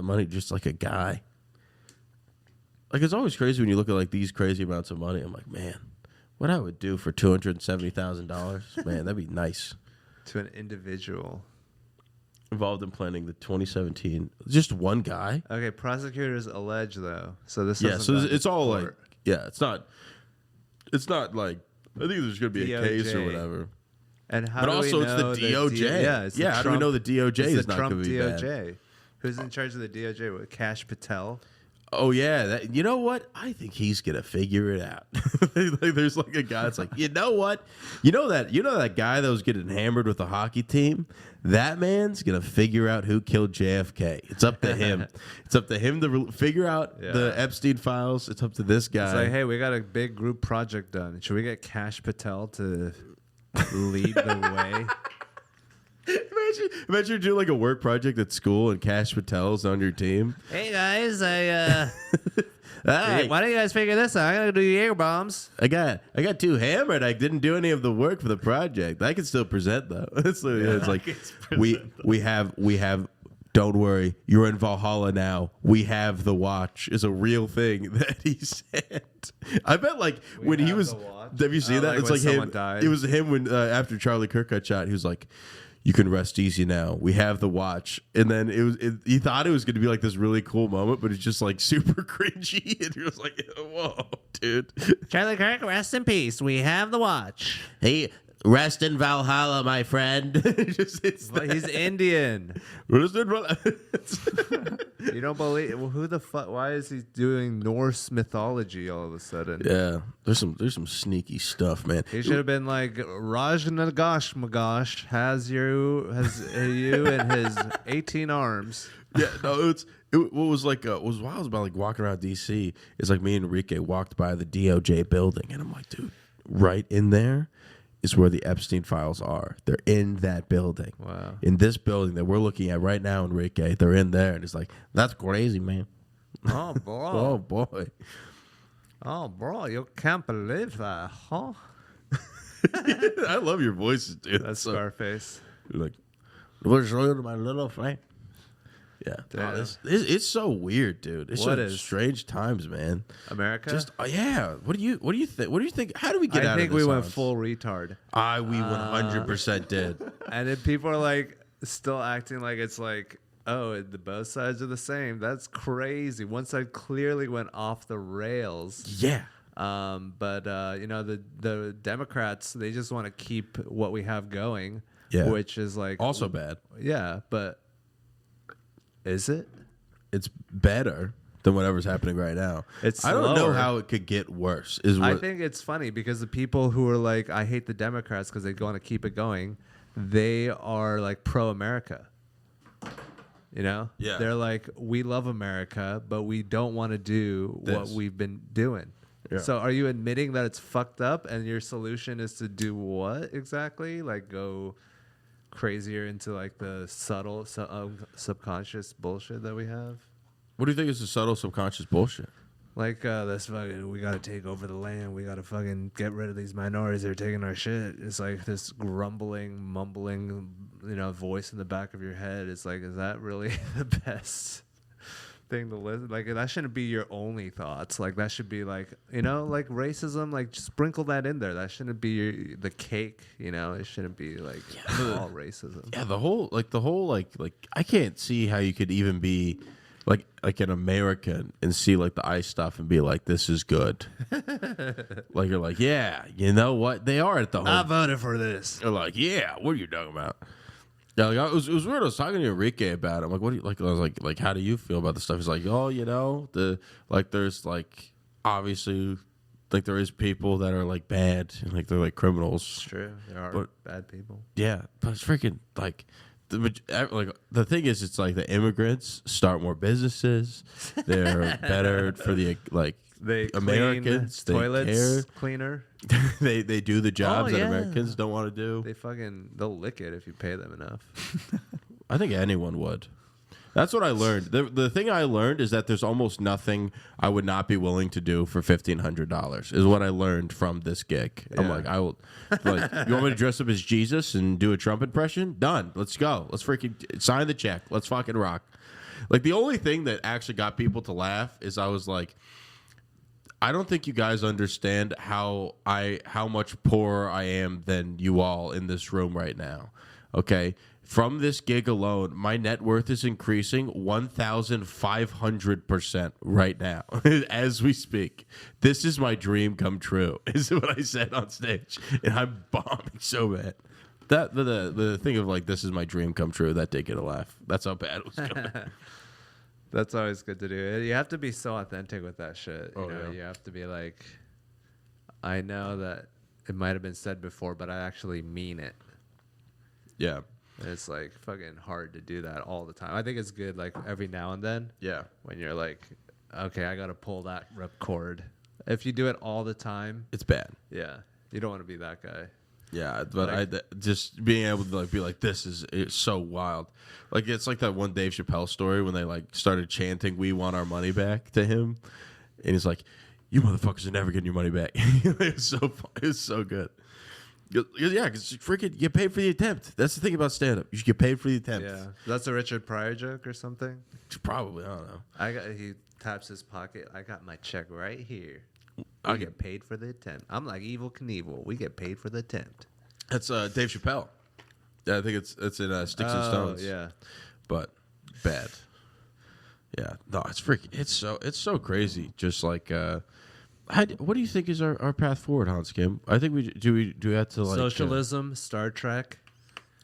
money to just like a guy? Like it's always crazy when you look at like these crazy amounts of money. I'm like, man, what I would do for $270,000, man, that'd be nice. To an individual. Involved in planning the 2017, just one guy. Okay, prosecutors allege though. So this Yeah, hasn't so gone to it's all like, court. yeah, it's not like I think there's gonna be a case or DOJ. whatever. And how But do also, we it's know the DOJ. it's the Yeah, how do we know the DOJ it's is the not Trump gonna be bad? DOJ. Who's in charge of the DOJ? What, Kash Patel? Oh yeah, you know what? I think he's gonna figure it out. Like, there's like a guy that's like, you know what? You know that guy that was getting hammered with the hockey team. That man's gonna figure out who killed JFK. It's up to him. It's up to him to figure out the Epstein files. It's up to this guy. It's like, hey, we got a big group project done. Should we get Kash Patel to lead the way? Imagine you're doing like a work project at school and Kash Patel's on your team. Hey guys, Hey, why don't you guys figure this out? I gotta do Jaeger bombs. I got too hammered. I didn't do any of the work for the project. I can still present though. It's like we have. Don't worry, you're in Valhalla now. We have the watch is a real thing that he said. I bet like when he have was. the watch? Have you seen that? Like It's when like him. someone died? It was him when after Charlie Kirk got shot. He was like, "You can rest easy now. We have the watch." And then he thought it was going to be like this really cool moment, but it's just like super cringy. And he was like, "Whoa, dude." Charlie Kirk, rest in peace. We have the watch. Hey, rest in Valhalla, my friend. But he's Indian. Rest in Valhalla. You don't believe? Well, who the fuck? Why is he doing Norse mythology all of a sudden? Yeah, there's some sneaky stuff, man. He should have been like Raj Nagash Magash has you and his 18 arms. Yeah, no, what was like what was wild about like walking around DC is like me and Enrique walked by the DOJ building, and I'm like, dude, right in there is where the Epstein files are. They're in that building. Wow. In this building that we're looking at right now, Enrique, they're in there, and it's like that's crazy, man. Oh boy. Oh boy. Oh bro, you can't believe that, huh? I love your voices, dude. That's so, Scarface. like, we'll show you my little friend. Yeah, Damn. it's so weird, dude. It's What so is? strange times, man. America? Just yeah. What do you think? What do you think? How do we get out I of think this? we went Hans? full retard. We 100% did. And then people are like still acting like it's like, oh, the both sides are the same. That's crazy. One side clearly went off the rails. Yeah. But the Democrats, they just want to keep what we have going. Yeah. Which is like Also bad. Yeah, but is it? It's better than whatever's happening right now. It's I don't know slower. how it could get worse. Is what I think it's funny because the people who are like, I hate the Democrats because they want to keep it going, they are like pro-America. You know? Yeah. They're like, we love America, but we don't want to do what This. we've been doing. Yeah. So are you admitting that it's fucked up and your solution is to do what exactly? Like go crazier into like the subtle subconscious bullshit that we have? What do you think is the subtle subconscious bullshit? Like this fucking, we gotta take over the land. We gotta fucking get rid of these minorities. They're taking our shit. It's like this grumbling, mumbling, voice in the back of your head. It's like, is that really the best thing to listen? Like that shouldn't be your only thoughts. Like that should be like, like racism. Like just sprinkle that in there. That shouldn't be the cake. It shouldn't be like all racism. Yeah, the whole I can't see how you could even be like an American and see like the ICE stuff and be like, this is good. Like you're like, yeah, you know what? They are at the I home. voted for this. They're like, yeah, what are you talking about? Yeah, like, it was weird. I was talking to Enrique about it. I'm like, what do you like? I was like, how do you feel about the stuff? He's like, oh, there's like obviously like there is people that are like bad and like they're like criminals. It's true. There are But- bad people. Yeah, but it's freaking like the thing is, it's like the immigrants start more businesses. They're better for the They Americans. clean toilets They cleaner. care. they do the jobs that yeah. Americans don't want to do. They'll lick it if you pay them enough. I think anyone would. That's what I learned. The thing I learned is that there's almost nothing I would not be willing to do for $1,500. Is what I learned from this gig. I'm Yeah. like, I will. Like, you want me to dress up as Jesus and do a Trump impression? Done. Let's go. Let's freaking sign the check. Let's fucking rock. Like, the only thing that actually got people to laugh is I was like, I don't think you guys understand how much poorer I am than you all in this room right now. Okay. From this gig alone, my net worth is increasing 1,500% right now as we speak. This is my dream come true, is what I said on stage. And I'm bombing so bad. That the thing of like, this is my dream come true, that did get a laugh. That's how bad it was coming. That's always good to do. You have to be so authentic with that shit. You know, yeah. you have to be like, I know that it might have been said before, but I actually mean it. Yeah. And it's like fucking hard to do that all the time. I think it's good like every now and then. Yeah. When you're like, okay, I gotta pull that rip cord. If you do it all the time, It's bad. yeah, you don't want to be that guy. Yeah, but Like- just being able to like be like, it's so wild. Like, it's like that one Dave Chappelle story when they like started chanting "We want our money back" to him, and he's like, "You motherfuckers are never getting your money back." It was so fun. It was so good. Yeah, because freaking you get paid for the attempt. That's the thing about stand up. You should get paid for the attempt. Yeah, that's a Richard Pryor joke or something. Probably. I don't know. He taps his pocket. I got my check right here. I I get paid for the attempt. I'm like Evil Knievel. We get paid for the attempt. That's Dave Chappelle. Yeah, I think it's in Sticks and Stones. Yeah. But bad. Yeah, no, it's freaking. It's so crazy. Just like, what do you think is our path forward, Hans Kim? I think we have to like Socialism, Star Trek,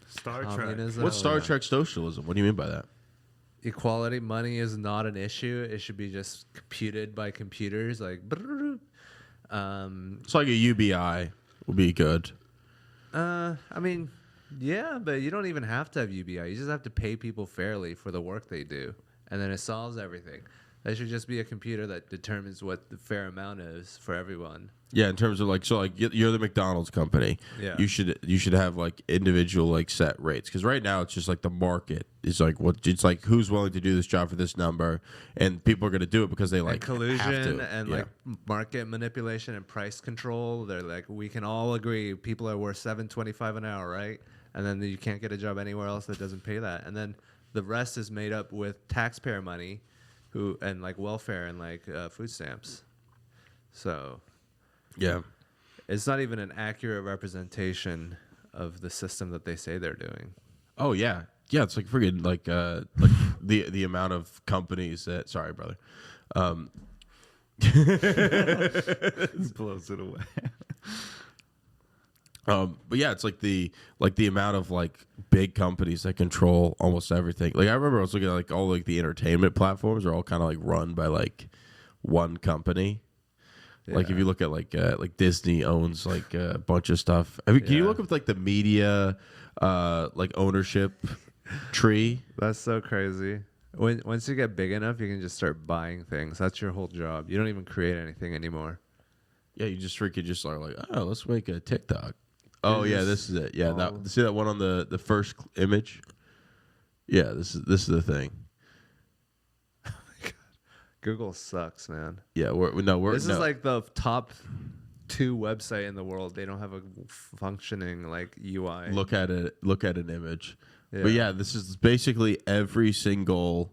Star Trek. communism. what's Star Trek socialism? What do you mean by that? Equality, money is not an issue. It should be just computed by computers. Like, It's like a UBI would be good. I mean, yeah, but you don't even have to have UBI. You just have to pay people fairly for the work they do, and then it solves everything. That should just be a computer that determines what the fair amount is for everyone. Yeah, in terms of like, so like you're the McDonald's company. Yeah. You should have like individual like set rates, because right now it's just like the market is like it's like who's willing to do this job for this number, and people are going to do it because they like And collusion have to. and Yeah. like market manipulation and price control. They're like, we can all agree people are worth $7.25 an hour, right? And then you can't get a job anywhere else that doesn't pay that. And then the rest is made up with taxpayer money, and like welfare and like food stamps. So Yeah. it's not even an accurate representation of the system that they say they're doing. Oh yeah, yeah. It's like friggin' like the amount of companies that. Sorry, brother. Blows it away. But yeah, it's like the amount of like big companies that control almost everything. Like I remember I was looking at like all like the entertainment platforms are all kind of like run by like one company. Like if Yeah. you look at like Disney owns like a bunch of stuff. I mean, can you Yeah. look up like the media like ownership tree? That's so crazy. Once you get big enough, you can just start buying things. That's your whole job. You don't even create anything anymore. Yeah, you just freaking just are like, oh, let's make a TikTok. Oh yeah, this is it. Yeah, see that one on the first image. Yeah, this is the thing. Google sucks, man. Yeah, This is like the top 2 website in the world. They don't have a functioning like UI. look at it. Look at an image. Yeah. But yeah, this is basically every single.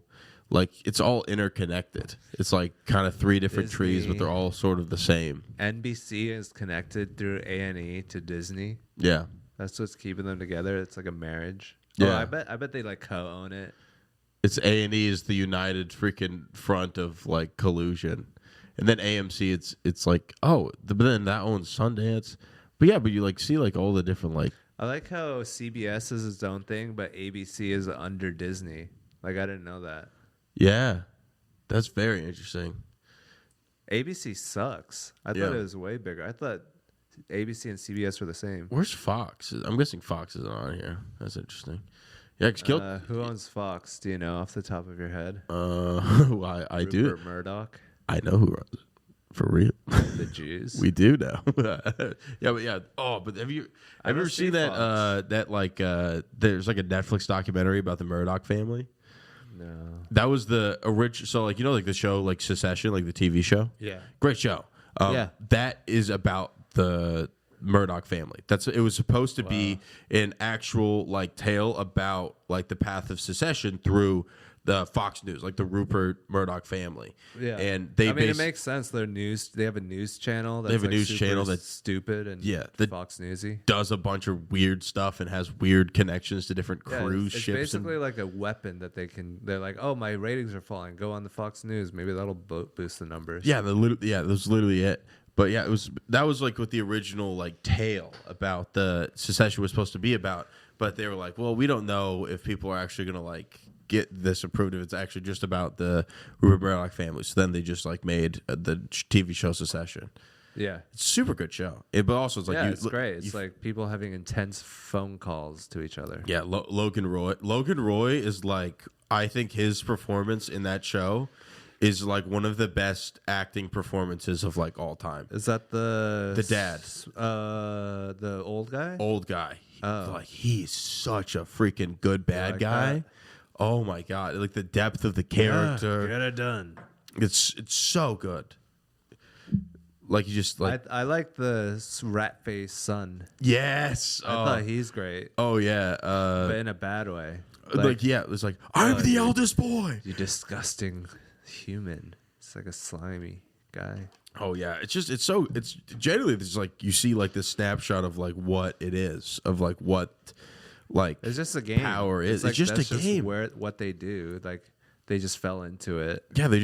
Like it's all interconnected. It's like kind of 3 different trees, but Disney. they're all sort of the same. NBC is connected through A&E to Disney. Yeah, That's what's keeping them together. It's like a marriage. Yeah. Oh, I bet they like co-own it. it's A&E is the united freaking front of like collusion, and then AMC it's like but then that owns Sundance. But yeah, but you like see like all the different like I like how CBS is its own thing, but ABC is under Disney. Like I didn't know that. yeah, that's very interesting. ABC sucks. I Yeah. thought it was way bigger. I thought ABC and CBS were the same. Where's Fox? I'm guessing Fox isn't on here. That's interesting. Yeah, 'cause killed. Who owns Fox? Do you know off the top of your head? I do. Rupert Murdoch, I know who runs it. For real. the Jews. We do know. Yeah, but yeah. Oh, but have you don't ever see seen that Fox. there's like a Netflix documentary about the Murdoch family? No. That was the original. So like like the show like Succession, like the TV show. Yeah. Great show. Yeah. That is about the Murdoch family. It was supposed to be an actual like tale about like the path of secession through the Fox News, like the Rupert Murdoch family. Yeah, and it makes sense. They have a news channel. That's have a like news super channel that's stupid and Fox Newsy. does a bunch of weird stuff and has weird connections to different Yeah, cruise it's ships. basically like a weapon that they're like, oh, my ratings are falling. Go on the Fox News. Maybe that'll boost the numbers. Yeah, that was literally it. But yeah, that was like what the original like tale about the secession was supposed to be about. But they were like, well, we don't know if people are actually gonna like get this approved if it's actually just about the Rupert Murdoch family. So then they just like made the TV show Succession. Yeah. It's a super good show. But also it's like it's great. It's like people having intense phone calls to each other. Yeah, Logan Roy. Logan Roy is like, I think his performance in that show is like one of the best acting performances of like all time. Is that the dad? The old guy? Old guy. Oh. Like he's such a freaking good bad like guy. that? Oh my god! Like the depth of the character. Get it done. It's so good. Like you just like I like the rat face son. yes. I thought he's great, Oh yeah. but in a bad way. Like yeah, it was like I'm the dude. eldest boy. You disgusting human. It's like a slimy guy. Oh yeah, it's generally it's like you see like this snapshot of like what it is of like what like It's just a game. power is. Like, It's just that's a game. What they do, like they just fell into it. Yeah, it's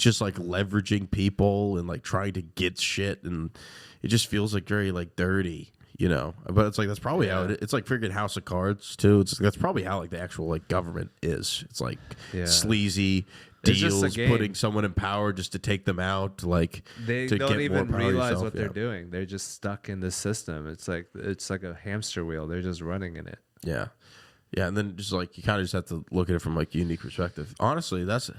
just like leveraging people and like trying to get shit, and it just feels like very like dirty, you know. But it's like that's probably how it is. It's like freaking House of Cards too. That's probably how like the actual like government is. It's like sleazy It's just a deals, game. putting someone in power just to take them out, like They to don't get even more power realize yourself. what they're doing. They're just stuck in the system. It's like a hamster wheel. They're just running in it. Yeah. Yeah, and then just like you kind of just have to look at it from like a unique perspective. Honestly, that's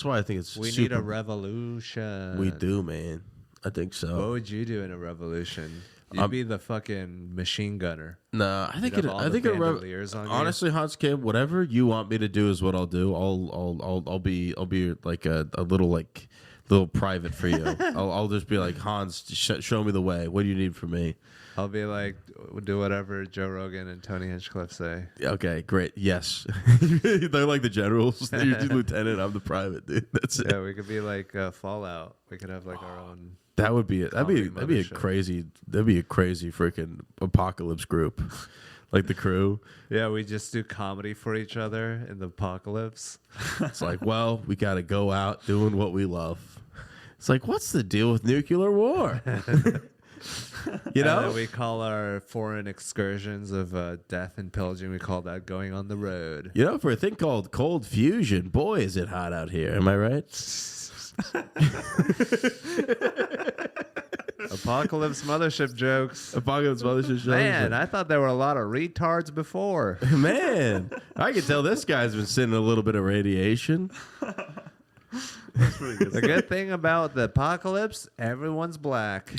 why I think it's We super, need a revolution. We do, man. I think so. What would you do in a revolution? You'd be the fucking machine gunner. Nah, I think You'd have all the bandoliers on you. honestly, Hans Kim, whatever you want me to do is what I'll do. I'll be like a little private for you. I'll just be like, Hans, show me the way. What do you need from me? I'll be like, do whatever Joe Rogan and Tony Hinchcliffe say. Okay, great. Yes, they're like the generals. You're the lieutenant. I'm the private dude. That's it. Yeah, we could be like Fallout. We could have like our own. That would be it. That'd be a mothership. crazy. That'd be a crazy freaking apocalypse group, like the Crew. Yeah, we just do comedy for each other in the apocalypse. It's like, well, we got to go out doing what we love. It's like, what's the deal with nuclear war? You know, And then we call our foreign excursions of death and pillaging. We call that going on the road. you know, for a thing called cold fusion, boy, is it hot out here. Am I right? Apocalypse mothership jokes. Apocalypse mothership shows. Man, I thought there were a lot of retards before. Man, I can tell this guy's been sitting a little bit of radiation. That's really good. The good thing about the apocalypse, everyone's black.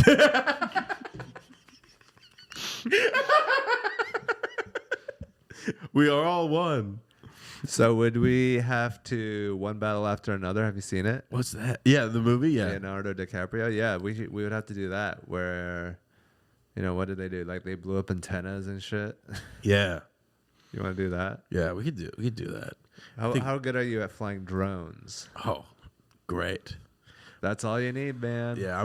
We are all one. So would we have to one battle after another? Have you seen it? What's that? Yeah, the movie. Yeah, Leonardo DiCaprio. Yeah, we would have to do that. Where, what did they do? Like they blew up antennas and shit. yeah, You want to do that? yeah. We could do that. How good are you at flying drones? Oh, great. That's all you need, man. Yeah,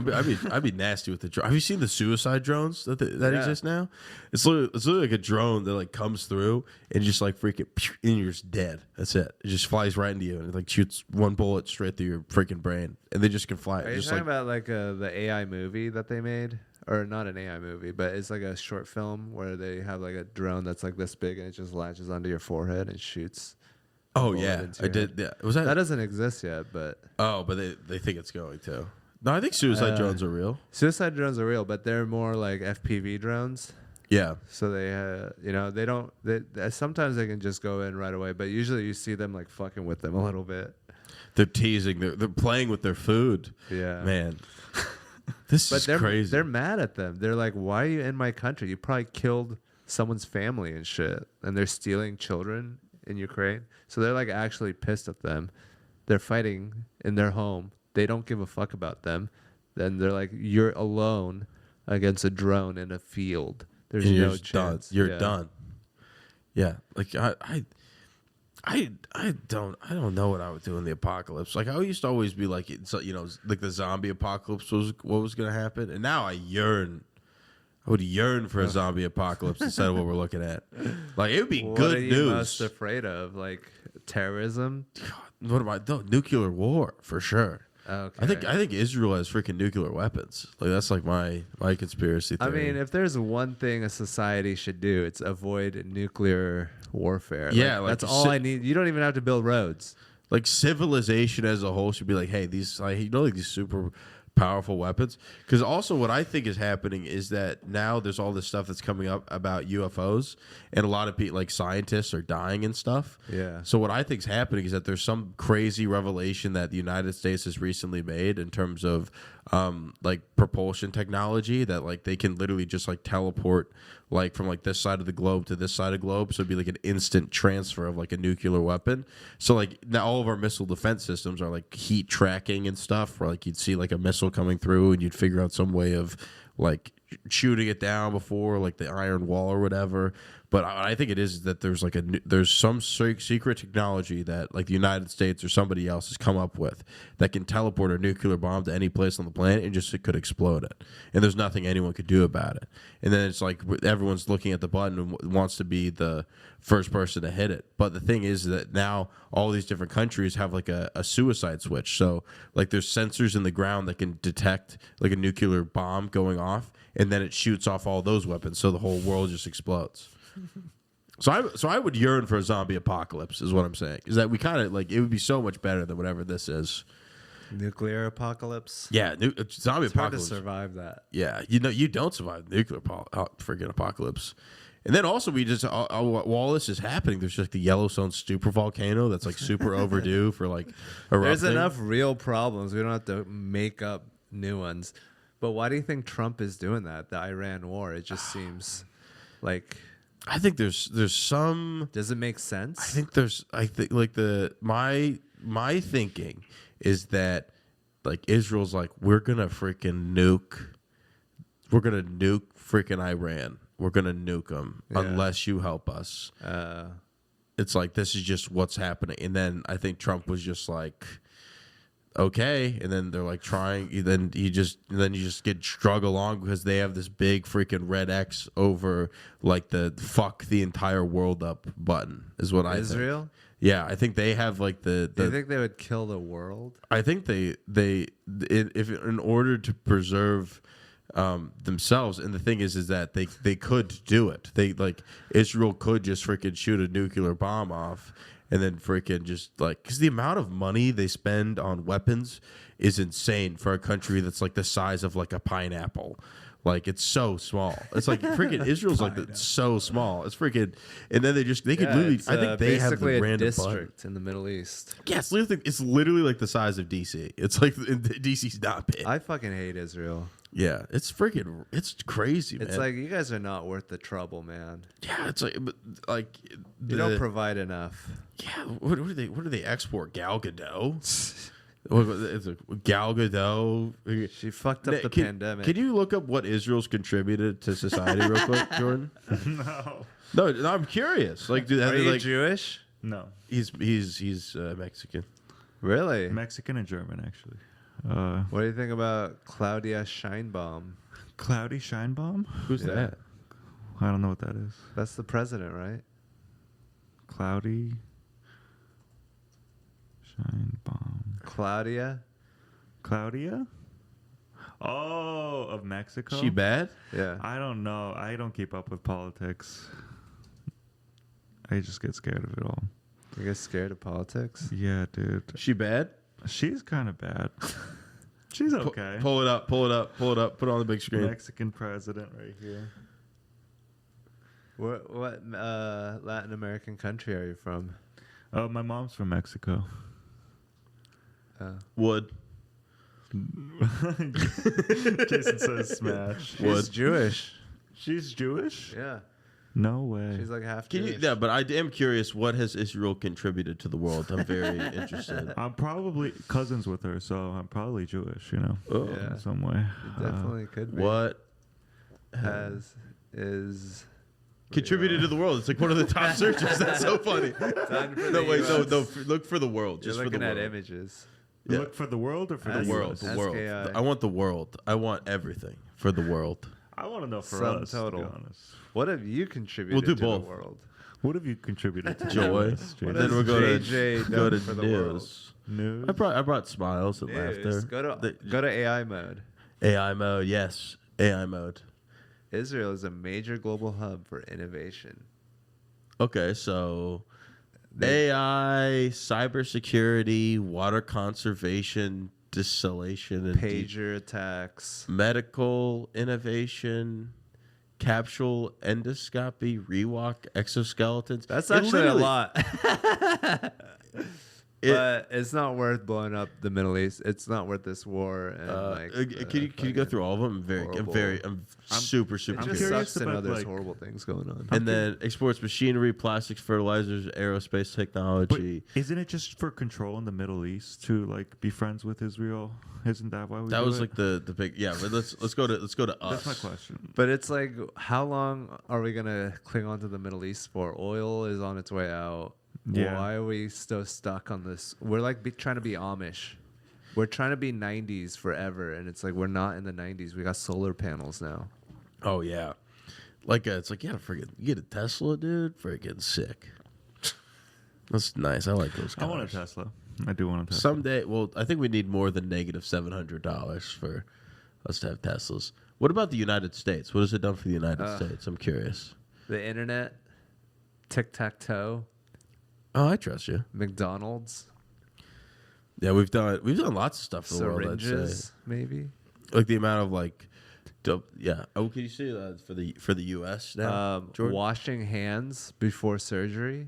I'd be nasty with the drone. Have you seen the suicide drones that exist now? It's literally like a drone that like comes through and just like freaking and you're just dead. That's it. It just flies right into you and it like shoots one bullet straight through your freaking brain, and they just can fly. Are you Just talking like about like the AI movie that they made? Or not an AI movie, but it's like a short film where they have like a drone that's like this big and it just latches onto your forehead and shoots. oh bullet yeah, into I your did. Yeah. Was that? That doesn't exist yet, but Oh, but they think it's going to. No, I think suicide drones are real. suicide drones are real, but they're more like FPV drones. Yeah. So they, they don't. Sometimes they can just go in right away, but usually you see them like fucking with them a little bit. They're teasing. They're playing with their food. Yeah, Man. This is crazy. They're mad at them. They're like, "Why are you in my country? You probably killed someone's family and shit." And they're stealing children in Ukraine. So they're like actually pissed at them. They're fighting in their home. They don't give a fuck about them. Then they're like, "You're alone against a drone in a field. There's And no chance. You're Yeah. done." Yeah. Like I don't know what I would do in the apocalypse. Like I used to always be like, like the zombie apocalypse was what was going to happen, and now I would yearn for a zombie apocalypse instead of what we're looking at. Like it would be What good are you news. most afraid of? Like terrorism? What about nuclear war for sure? Okay. I think Israel has freaking nuclear weapons. Like that's like my conspiracy theory. I mean, if there's one thing a society should do, it's avoid nuclear warfare. Yeah, like that's all I need. You don't even have to build roads. like civilization as a whole should be like, hey, these like these super powerful weapons. Because also what I think is happening is that now there's all this stuff that's coming up about UFOs, and a lot of people like scientists are dying and stuff. Yeah. So what I think is happening is that there's some crazy revelation that the United States has recently made in terms of like propulsion technology, that like they can literally just like teleport like from like this side of the globe to this side of the globe. So it'd be like an instant transfer of like a nuclear weapon. So like now all of our missile defense systems are like heat tracking and stuff, where like you'd see like a missile coming through and you'd figure out some way of like shooting it down before like the iron wall or whatever. But I think it is that there's some secret technology that like the United States or somebody else has come up with that can teleport a nuclear bomb to any place on the planet and just it could explode it. And there's nothing anyone could do about it. And then it's like everyone's looking at the button and wants to be the first person to hit it. But the thing is that now all these different countries have like a suicide switch. So like there's sensors in the ground that can detect like a nuclear bomb going off, and then it shoots off all those weapons. So the whole world just explodes. So I would yearn for a zombie apocalypse, is what I'm saying. Is that we kind of like it would be so much better than whatever this is. Nuclear apocalypse. Yeah, zombie It's hard to apocalypse. survive that. Yeah, you don't survive nuclear freaking apocalypse. And then also we just while this is happening, there's just the Yellowstone super volcano that's like super overdue for like erupting. There's enough real problems. We don't have to make up new ones. But why do you think Trump is doing that? The Iran war. It just seems like. I think there's some. Does it make sense? I think like my thinking is that like Israel's like we're gonna nuke freaking Iran. We're gonna nuke them unless you help us. It's like this is just what's happening. And then I think Trump was just like, okay, and then they're like trying. Then you just get drug along because they have this big freaking red X over like the fuck the entire world up button is what I think. Israel? Yeah, I think they have like Do you think they would kill the world? I think if in order to preserve themselves, and the thing is that they could do it. They like Israel could just freaking shoot a nuclear bomb off. And then freaking just like, because the amount of money they spend on weapons is insane for a country that's like the size of like a pineapple. Like it's so small. It's like freaking Israel's like so small. It's freaking, and then they could literally. I think they have the a random district in the Middle East. Yeah, it's literally like the size of DC. It's like DC's not big. I fucking hate Israel. Yeah, it's crazy. It's man. like you guys are not worth the trouble, man. Yeah, it's like You don't provide enough. Yeah, what do they export? Gal Gadot. It's a Gal Gadot. She fucked up the pandemic. Can you look up what Israel's contributed to society real quick, Jordan? No, I'm curious. Like, are you Jewish? No. He's Mexican. Really? Mexican and German, actually. What do you think about Claudia Scheinbaum? Cloudy Scheinbaum? Who's that? I don't know what that is. That's the president, right? Cloudy Scheinbaum. Claudia? Oh, of Mexico? She bad? Yeah. I don't know. I don't keep up with politics. I just get scared of it all. You get scared of politics? Yeah, dude. She bad? She's kind of bad. She's okay. Pull it up. Put it on the big screen. Mexican president right here. What Latin American country are you from? My mom's from Mexico. Wood. Jason says smash. She's Jewish. She's Jewish? Yeah, No way. she's like half Can Jewish. you? Yeah, but I am curious. What has Israel contributed to the world? I'm very interested. I'm probably cousins with her, so I'm probably Jewish, Oh. Yeah. in some way. It definitely could be. What is contributed to the world? It's like one of the top searches. That's so funny. Done for No, the wait, no, US. no. Look for the world. You're Just for looking the at world. images. Yeah. Look for the world or for As- The the world. US? The world. SKI. I want the world. I want everything for the world. I want to know for Sum us, total. to be honest. What have you contributed We'll do to both. the world? What have you contributed to Joy. the US, What Then has we'll go to JJ go done to for the world? news. News? I brought smiles and laughter. News. Go to AI mode. AI mode. Yes, AI mode. Israel is a major global hub for innovation. Okay, so AI, cybersecurity, water conservation, distillation, and Pager attacks. medical innovation, capsule endoscopy, rewalk exoskeletons. That's It actually a literally- lot. It- But it's not worth blowing up the Middle East. It's not worth this war. And can you go through all of them? I'm super It super just curious curious. sucks to know about, there's like- horrible things going on. And then exports machinery, plastics, fertilizers, aerospace But technology. isn't it just for control in the Middle East to like be friends with Israel? Isn't that why we That do was it? like the big But let's go to us. That's my question. But it's like, how long are we gonna cling on to the Middle East for? Oil is on its way out. Yeah. Why are we still stuck on this? We're like trying to be Amish. We're trying to be 90s forever, and it's like we're not in the 90s. We got solar panels now. Oh yeah, like it's like you get a Tesla, dude. Freaking sick. That's nice. I like those. I Cars. want a Tesla. I do want a Tesla. Someday. Well, I think we need more than negative $700 for us to have Teslas. What about the United States? What has it done for the United States? I'm curious. The internet, tic-tac-toe, Oh, I trust you. McDonald's, Yeah, we've done lots of stuff for the world. I'd say. syringes, maybe. Like the amount of like, yeah. Oh, can you see that for the U.S. now? Jordan? Washing hands before surgery,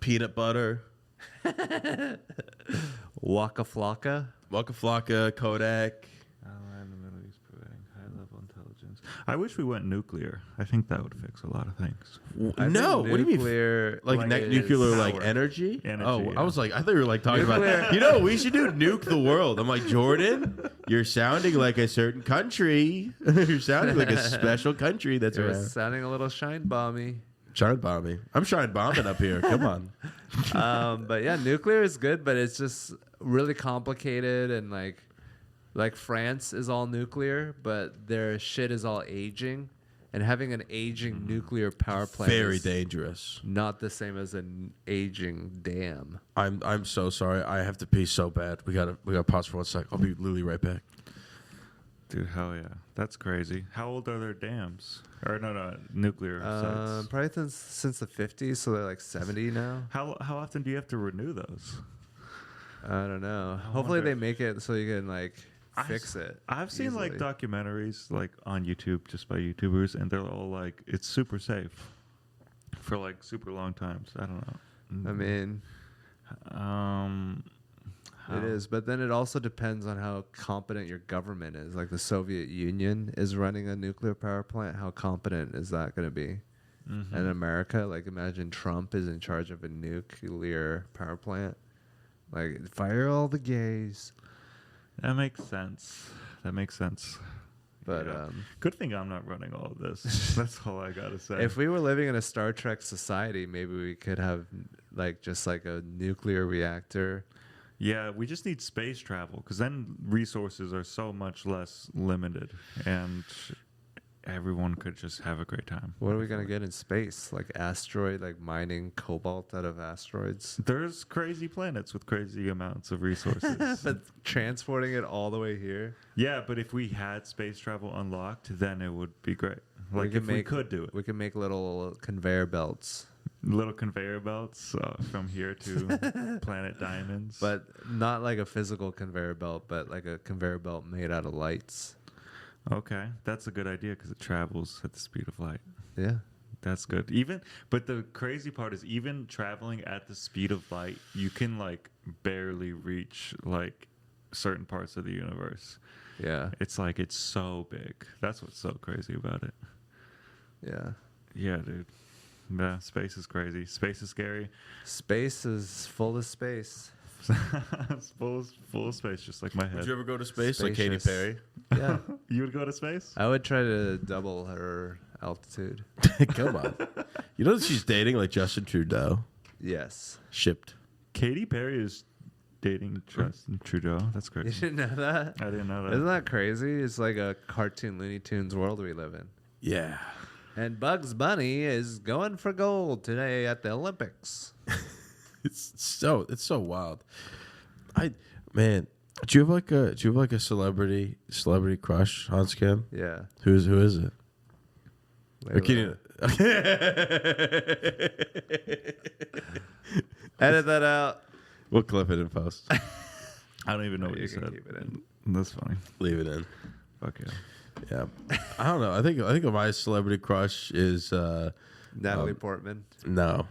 Peanut butter, Waka Flocka. Waka Flocka, Kodak. Ally in the Middle East providing high-level intelligence. I wish we went nuclear. I think that would fix a lot of things. I No, think what do you mean? nuclear, Like is nuclear, like power. energy? Energy, Oh, yeah. I was like, I thought you were like talking Nuclear- about. You know, we should do nuke the world. I'm like, Jordan, you're sounding like a certain country. You're sounding like a special country that's You're around. sounding a little shine bomby. Shine bombing. I'm shine bombing up here. Come on. But yeah, nuclear is good, but it's just really complicated and like France is all nuclear, but their shit is all aging, and having an aging nuclear power plant Very is dangerous. not the same as an aging dam. I'm so sorry. I have to pee so bad. We gotta pause for 1 sec. I'll be literally right back. Dude, hell yeah. That's crazy. How old are their dams? Or no, nuclear sites. Probably since the 50s, so they're like 70 now. How often do you have to renew those? I don't know. I Hopefully wonder- they make it so you can like fix it. I've seen like easily. documentaries like on YouTube just by YouTubers, and they're all like, it's super safe for like super long times. I don't know. I mean, How? it is, but then it also depends on how competent your government is. Like the Soviet Union is running a nuclear power plant. How competent is that going to be? Mhm. And America, like imagine Trump is in charge of a nuclear power plant. Like fire all the gays. That makes sense. That makes sense. But Yeah. Good thing I'm not running all of this. That's all I gotta say. if we were living in a Star Trek society, maybe we could have like just like a nuclear reactor. Yeah, we just need space travel because then resources are so much less limited, and everyone could just have a great time. What are we gonna get in space? Like asteroid, like mining cobalt out of asteroids. There's crazy planets with crazy amounts of resources. But transporting it all the way here, Yeah, but if we had space travel unlocked, then it would be great. Like could if we could do it. we can make little conveyor belts, Little conveyor belts from here to Planet Diamonds. but not like a physical conveyor belt, but like a conveyor belt made out of lights. Okay, that's a good idea because it travels at the speed of light. Yeah. That's good. But the crazy part is even traveling at the speed of light, you can like barely reach like certain parts of the universe. Yeah. It's like it's so big. That's what's so crazy about it. Yeah. Yeah, dude. Yeah, space is crazy. Space is scary. Space is full of space. It's full of space, just like my head. Would you ever go to space like Katy Spacious. Perry? Yeah. You would go to space? I would try to double her altitude. Come on. You know that she's dating like Justin Trudeau? Yes. Shipped. Katy Perry is dating Justin Trudeau. That's You crazy. didn't know that? I didn't know that. Isn't that crazy? It's like a cartoon Looney Tunes world we live in. Yeah. And Bugs Bunny is going for gold today at the Olympics. It's so wild. Do you have like a celebrity crush, Hans Kim? Yeah. Who is it? Layla. Or can you- Edit that out. We'll clip it in post. I don't even know what You you can said. keep it in. That's funny. Leave it in. Fuck yeah. Yeah. I don't know. I think my celebrity crush is Natalie Portman. no.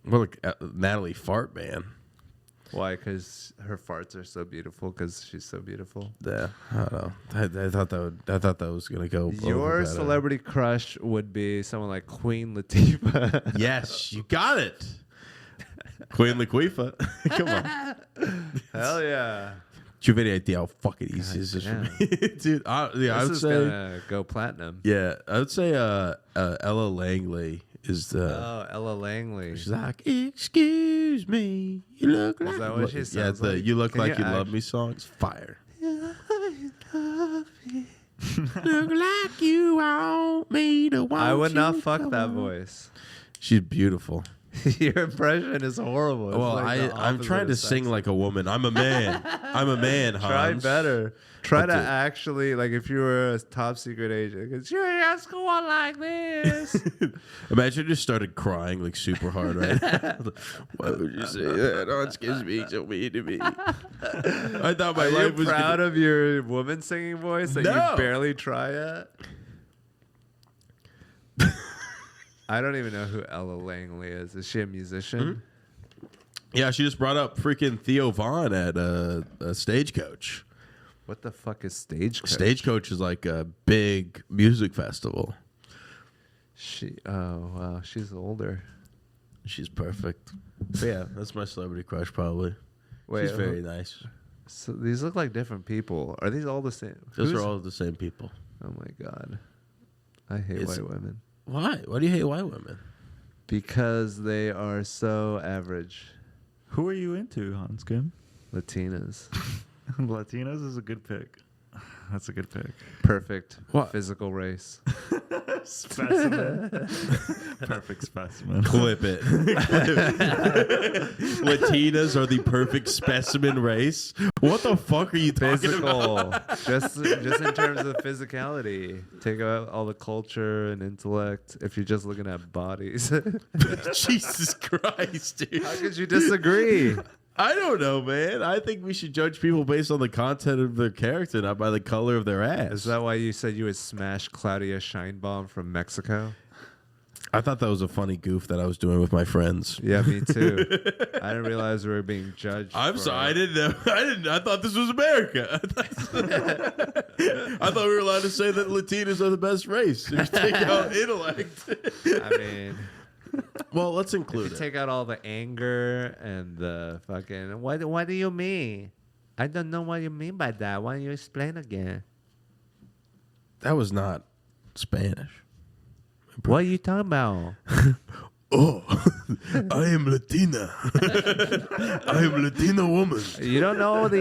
Well, like Natalie Fartman. Why? Because her farts are so beautiful. Because she's so beautiful. Yeah, I don't know. I thought that was gonna go. over Your better. celebrity crush would be someone like Queen Latifah. Yes, you got it. Queen Latifah. Come on. Hell yeah. Do you have any idea how fucking easy this is for damn. me, dude? I This would is say, gonna go platinum. yeah, I would say Ella Langley is the. Oh, Ella Langley. She's like, excuse me, you look like. that what she sounds the like? "You Look Can Like you You Love act- Me" song's fire. Look like you want me to want I would not you, fuck come that on. voice. She's beautiful. Your impression is horrible. It's Well, like the I'm opposite trying of to sing sexy. like a woman. I'm a man. I'm a man, Try Hans. better. Try But to the- actually, like, if you were a top secret agent, because you're just going like this. Imagine I just started crying like super hard right now. Why would you say that? Hans gives me so mean to me. I thought my Are you life was proud gonna... of your woman singing voice that No. you barely try at? I don't even know who Ella Langley is. Is she a musician? Yeah, she just brought up freaking Theo Vaughn at a Stagecoach. What the fuck is Stagecoach? Stagecoach is like a big music festival. Oh wow, she's older. She's perfect. But yeah, that's my celebrity crush probably. Wait, She's very nice. So these look like different people. Are these all the same? Those Who's- are all the same people. Oh my god, I hate It's- white women Why? Why do you hate white women? because they are so average. Who are you into, Hans Kim? Latinas, Latinos is a good pick. That's a good pick. perfect What? physical race. Specimen. Perfect specimen. Clip it. Latinas are the perfect specimen race. What the fuck are you talking about? Physical, just in terms of physicality. Take out all the culture and intellect. If you're just looking at bodies, Jesus Christ, dude. how could you disagree? I don't know, man. I think we should judge people based on the content of their character, not by the color of their ass. Is that why you said you would smash Claudia Scheinbaum from Mexico? I thought that was a funny goof that I was doing with my friends. Yeah, me too. I didn't realize we were being judged. I'm for sorry, I it. didn't know. I thought this was America. I thought we were allowed to say that Latinos are the best race. If you take out intellect. I mean, Well, let's if include you it. take out all the anger and the fucking, what do you mean? I don't know what you mean by that. Why don't you explain again? That was not Spanish. What are you talking about? Oh, I am Latina. I am Latina woman. You don't know the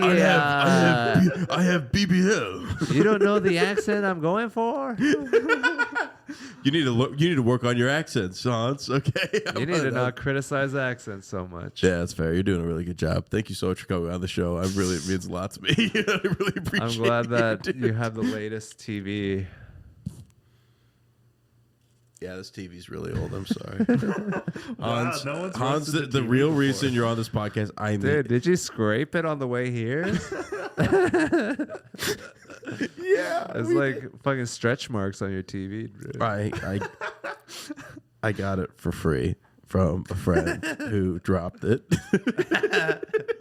I have BBL. you don't know the accent I'm going for? You need to look. You need to work on your accents, Hans. Okay. You need to not criticize accents so much. Yeah, that's fair. You're doing a really good job. Thank you so much for coming on the show. It means a lot to me. I really appreciate I'm glad that dude. you have the latest TV. Yeah, this TV's really old. I'm sorry. Wow, Hans, no one's Hans, roasted the the TV real before. reason you're on this podcast, I need. Dude, did you scrape it on the way here? Yeah. It's like fucking stretch marks on your TV. Dude. I I got it for free from a friend who dropped it.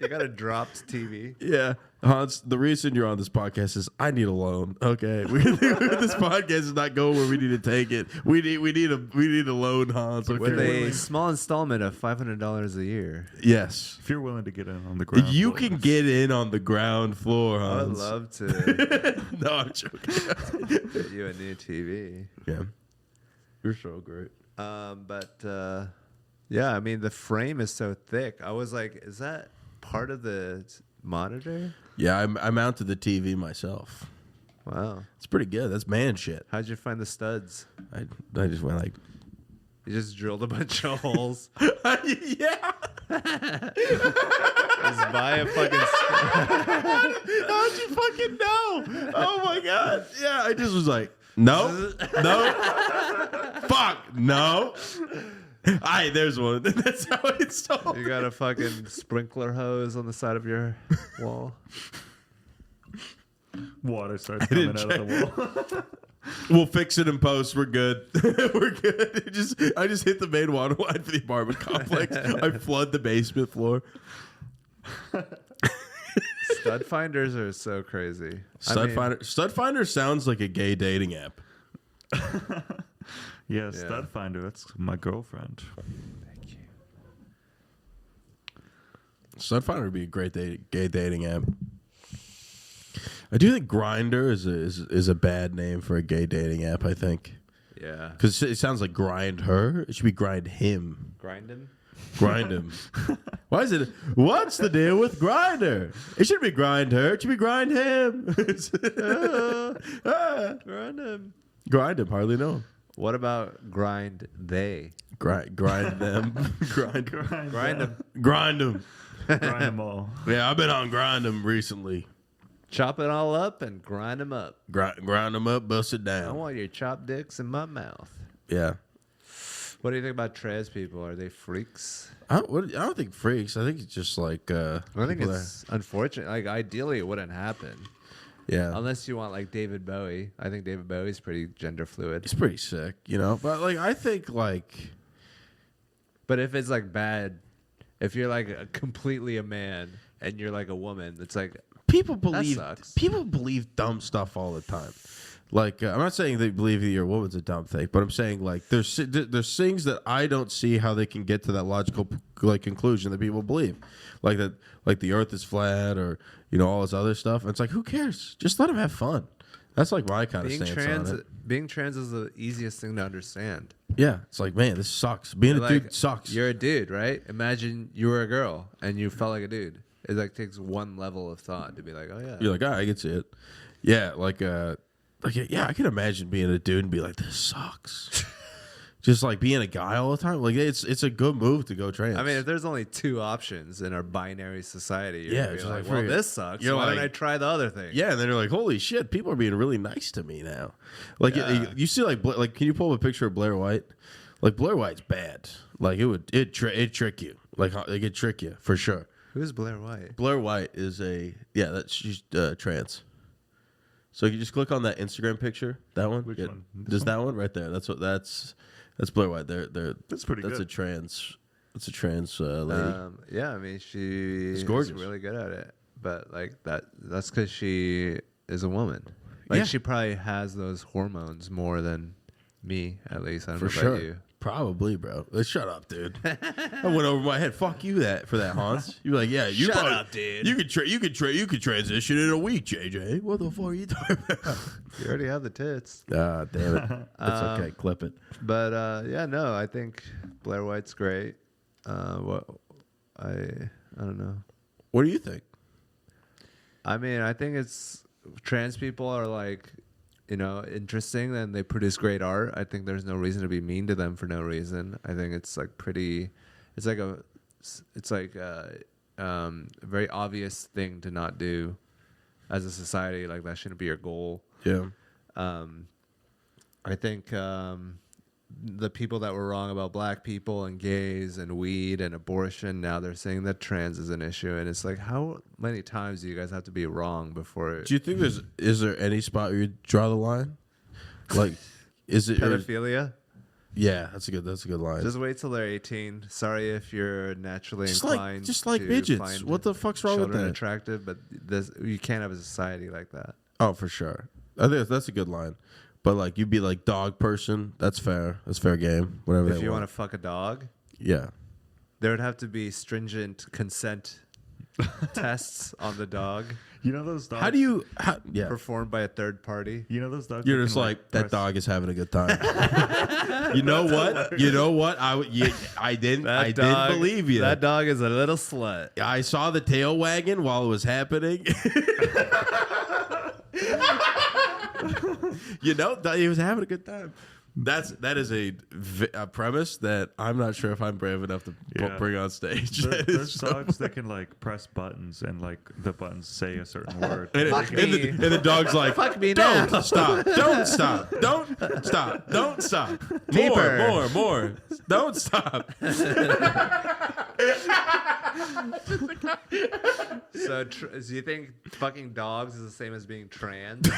You got a dropped TV. Yeah. Hans, the reason you're on this podcast is I need a loan. Okay. This podcast is not going where we need to take it. We need a loan, Hans. Okay? With a small installment of $500 a year. Yes. If you're willing to get in on the ground, You floor. can get in on the ground floor, I would Hans. love to No, I'm joking. get you a new TV. Yeah. You're so great. Yeah, I mean, the frame is so thick. I was like, is that part of the monitor? Yeah, I mounted the TV myself. Wow. It's pretty good. That's man shit. How'd you find the studs? I just went like, You just drilled a bunch of holes. yeah. Just buy a fucking. How'd you fucking know? Oh my god. Yeah, I just was like, no, fuck, no. There's one. That's how it's told. You got a fucking sprinkler hose on the side of your wall. Water starts coming out of the wall. We'll fix it in post. We're good. We're good. I just hit the main water line for the apartment complex. I flood the basement floor. Stud finders are so crazy. Stud Finder sounds like a gay dating app. Yeah, Stud Finder. That's my girlfriend. Thank you. Stud Finder would be a great gay dating app. I do think Grindr is a bad name for a gay dating app. I think Yeah. because it sounds like grind her. It should be grind him. Grind him. Grind him. Why is it? What's the deal with Grinder? It should be grind her. It should be grind him. Grind him. Grind him. Hardly know him. What about grind they? Grind them. grind Grind them. Grind them. Grind them all. Yeah, I've been on grind them recently. Chop it all up and grind them up. Grind them up, bust it I down. want your chopped dicks in my mouth. Yeah. What do you think about trans people? Are they freaks? I don't think freaks. I think it's just like. I think people it's unfortunate. Like, ideally, it wouldn't happen. yeah. Unless you want, like, David Bowie. I think David Bowie's pretty gender fluid. It's pretty sick, you know? But, like, I think, like. But if it's, like, bad, if you're, like, completely a man and you're, like, a woman, it's like, People believe sucks. dumb stuff all the time. Like I'm not saying they believe that your woman's a dumb thing, but I'm saying like there's things that I don't see how they can get to that logical like conclusion that people believe, like that like the Earth is flat or all this other stuff. And it's like who cares? Just let them have fun. That's like my kind of stance on it. being trans is the easiest thing to understand. Yeah, it's like man, this sucks. Being a Like, dude sucks. You're a dude, right? Imagine you were a girl and you felt like a dude. It like takes one level of thought to be like, oh yeah. You're like, I can see it. Yeah, yeah, I can imagine being a dude and be like, this sucks. Just like being a guy all the time. Like it's a good move to go trans. I mean, if there's only two options in our binary society, you're Yeah, gonna be it's like, like, well, for- this sucks. you're Why don't like- I try the other thing? yeah, and then you're like, holy shit, people are being really nice to me now. Like Yeah. you see, like can you pull up a picture of Blair White? Like Blair White's bad. Like it'd trick you. Like it could trick you for sure. Who's Blair White? Blair White is she's trans. So you just click on that Instagram picture. That one. Which Yeah, one? This Just that one right there. That's Blair White. That's pretty That's good. a trans. That's a trans lady. Yeah, I mean, she's gorgeous. really good at it. But like that's because she is a woman. Like Yeah. she probably has those hormones more than me, at least. I don't For know sure. about you. Probably, bro. Shut up, dude. I went over my head. Fuck you for that, Hans. You're like, yeah, you Shut probably, up, dude. You could transition in a week, JJ. What the fuck are you talking about? You already have the tits. Ah, damn it. It's okay. Clip it. But yeah, no, I think Blair White's great. I don't know. What do you think? I mean, I think it's trans people are like, interesting and they produce great art. I think there's no reason to be mean to them for no reason. I think it's like a very obvious thing to not do as a society. Like that shouldn't be your goal. Yeah. I think the people that were wrong about black people and gays and weed and abortion, now they're saying that trans is an issue. And it's like, how many times do you guys have to be wrong before? Do you think is there any spot where you draw the line? Like, is it Pedophilia? Yeah, that's a good line. Just wait till they're 18. Sorry if you're naturally Just inclined. like to midgets. find What the fuck's wrong with children that? attractive, but you can't have a society like that. Oh, for sure. I think that's a good line. But like, you'd be like dog person. That's fair. That's fair game. Whatever. If you want to fuck a dog, yeah. there would have to be stringent consent tests on the dog You know those dogs? How do you? Yeah. performed by a third party. You know those dogs? You're that just can, like that press- dog is having a good time. You know what? I didn't believe you. That dog is a little slut. I saw the tail wagging while it was happening. You know, he was having a good time. That is a premise that I'm not sure if I'm brave enough to bring on stage. There's dogs that can like press buttons and like the buttons say a certain word. And the dog's like, Fuck me don't now." stop, don't stop, don't stop, don't stop. Deeper. More, don't stop. So, do you think fucking dogs is the same as being trans?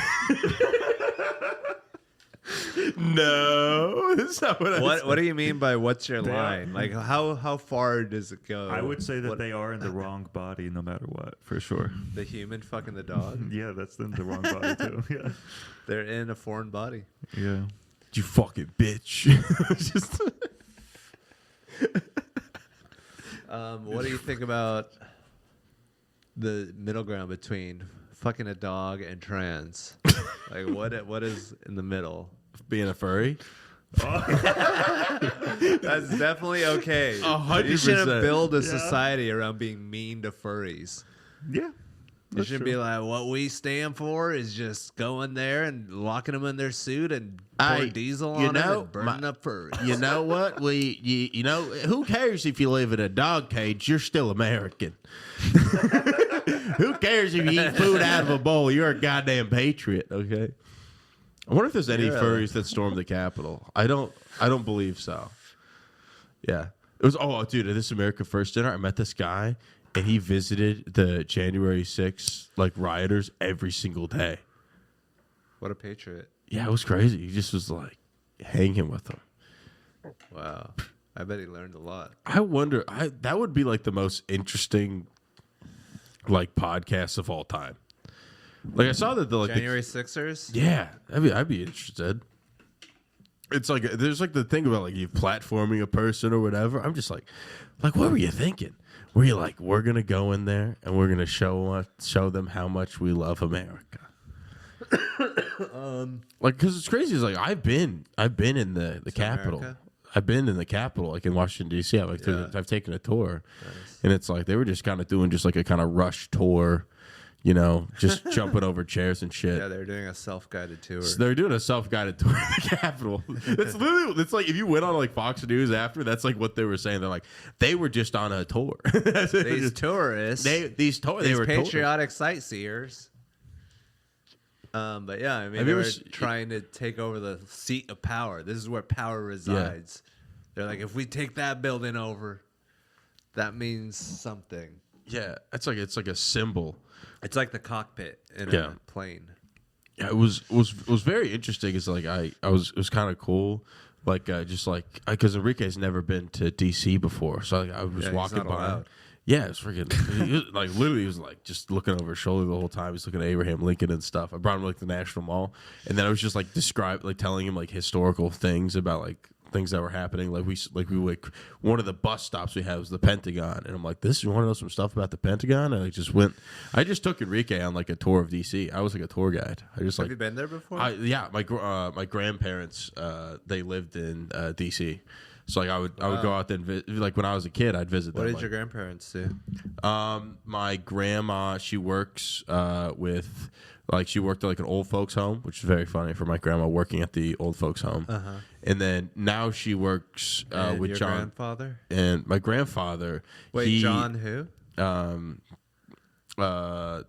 No, that's not what I said. What do you mean by what's your They are- line? Like how far does it go? I would say that they are in the wrong body no matter what, for sure. the human fucking the dog. Yeah, that's in the wrong body too. Yeah. They're in a foreign body. Yeah. You fucking bitch. Just What do you think about the middle ground between fucking a dog and trans? Like what is in the middle? being a furry. That's definitely okay. 100%. You shouldn't build a society around being mean to furries. Yeah. You should be like, what we stand for is just going there and locking them in their suit and pour diesel on them and burning up furries. You know what? You know, who cares if you live in a dog cage? You're still American. Who cares if you eat food out of a bowl? You're a goddamn patriot. Okay. I wonder if there's any furries that stormed the Capitol. I don't believe so. Yeah. It was dude, at this America First dinner, I met this guy and he visited the January 6th like rioters every single day. What a patriot. Yeah, it was crazy. He just was like hanging with them. Wow. I bet he learned a lot. I wonder that would be like the most interesting like podcast of all time. Like I saw that the January Sixers? Yeah, I'd be interested. It's like there's like the thing about like you platforming a person or whatever. I'm just like what were you thinking? Were you like, we're gonna go in there and we're gonna show them how much we love America? Like, because it's crazy. It's like I've been in the Capitol. America? I've been in the Capitol, like in Washington D.C. I've taken a tour, and it's like they were just kind of doing just like a kind of rush tour. You know, just jumping over chairs and shit. Yeah, they're doing a self-guided tour. So they're doing a self-guided tour of the Capitol. It's like if you went on like Fox News after, that's like what they were saying. They're like, they were just on a tour. These tourists. These were patriotic sightseers. But yeah, I mean, they were trying to take over the seat of power. This is where power resides. They're like, if we take that building over, that means something. Yeah, it's like a symbol. It's like the cockpit in a plane. Yeah, it was very interesting. It's like it was kind of cool, like just like because Enrique's never been to DC before, so I was walking he's not by. allowed. Yeah, it's freaking like literally he was like just looking over his shoulder the whole time. He's looking at Abraham Lincoln and stuff. I brought him to like the National Mall, and then I was just like telling him like historical things about like things that were happening. Like one of the bus stops we had was the Pentagon, and I'm like, "This, you want to know some stuff about the Pentagon?" And I just took Enrique on like a tour of DC. I was like a tour guide. Have you been there before? My grandparents they lived in DC. So like I would go out there and like when I was a kid I'd visit them. What did your grandparents do? My grandma, she works she worked at like an old folks home, which is very funny for my grandma working at the old folks home. And then now she works with your John grandfather and my grandfather. Wait, John who? No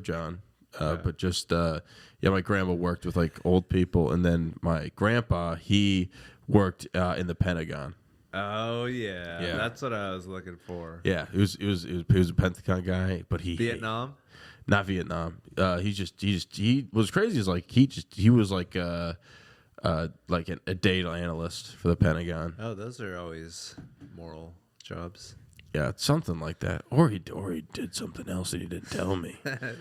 John. But just my grandma worked with like old people, and then my grandpa, he worked in the Pentagon. Oh yeah, that's what I was looking for. Yeah, he was a Pentagon guy, but Vietnam. Not Vietnam. He was crazy. Is like he was like like a data analyst for the Pentagon. Oh, those are always moral jobs. Yeah, it's something like that. Or he did something else and he didn't tell me.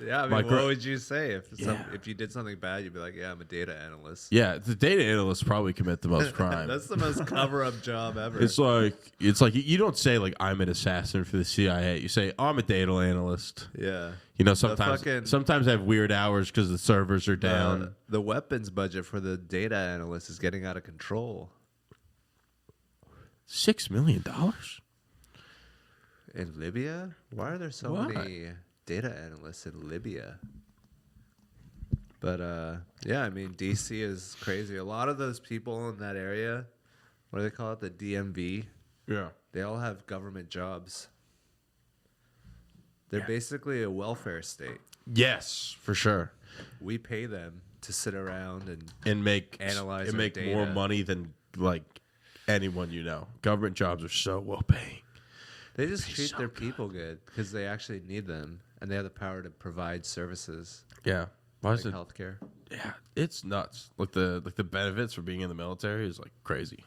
Yeah, I mean, what would you say if you did something bad? You'd be like, "Yeah, I'm a data analyst." Yeah, the data analysts probably commit the most crime. That's the most cover-up job ever. It's like you don't say like I'm an assassin for the CIA. You say I'm a data analyst. Yeah. You know, sometimes I have weird hours because the servers are down. The weapons budget for the data analyst is getting out of control. $6 million. In Libya? Why are there so many data analysts in Libya? But yeah, I mean, DC is crazy. A lot of those people in that area, what do they call it? The DMV. Yeah. They all have government jobs. They're basically a welfare state. Yes, for sure. We pay them to sit around and analyze and our make data. more money than like anyone you know. Government jobs are so well paying. They just treat their people good because they actually need them and they have the power to provide services Yeah. Why like is it? healthcare. Yeah, it's nuts. Like the benefits for being in the military is like crazy.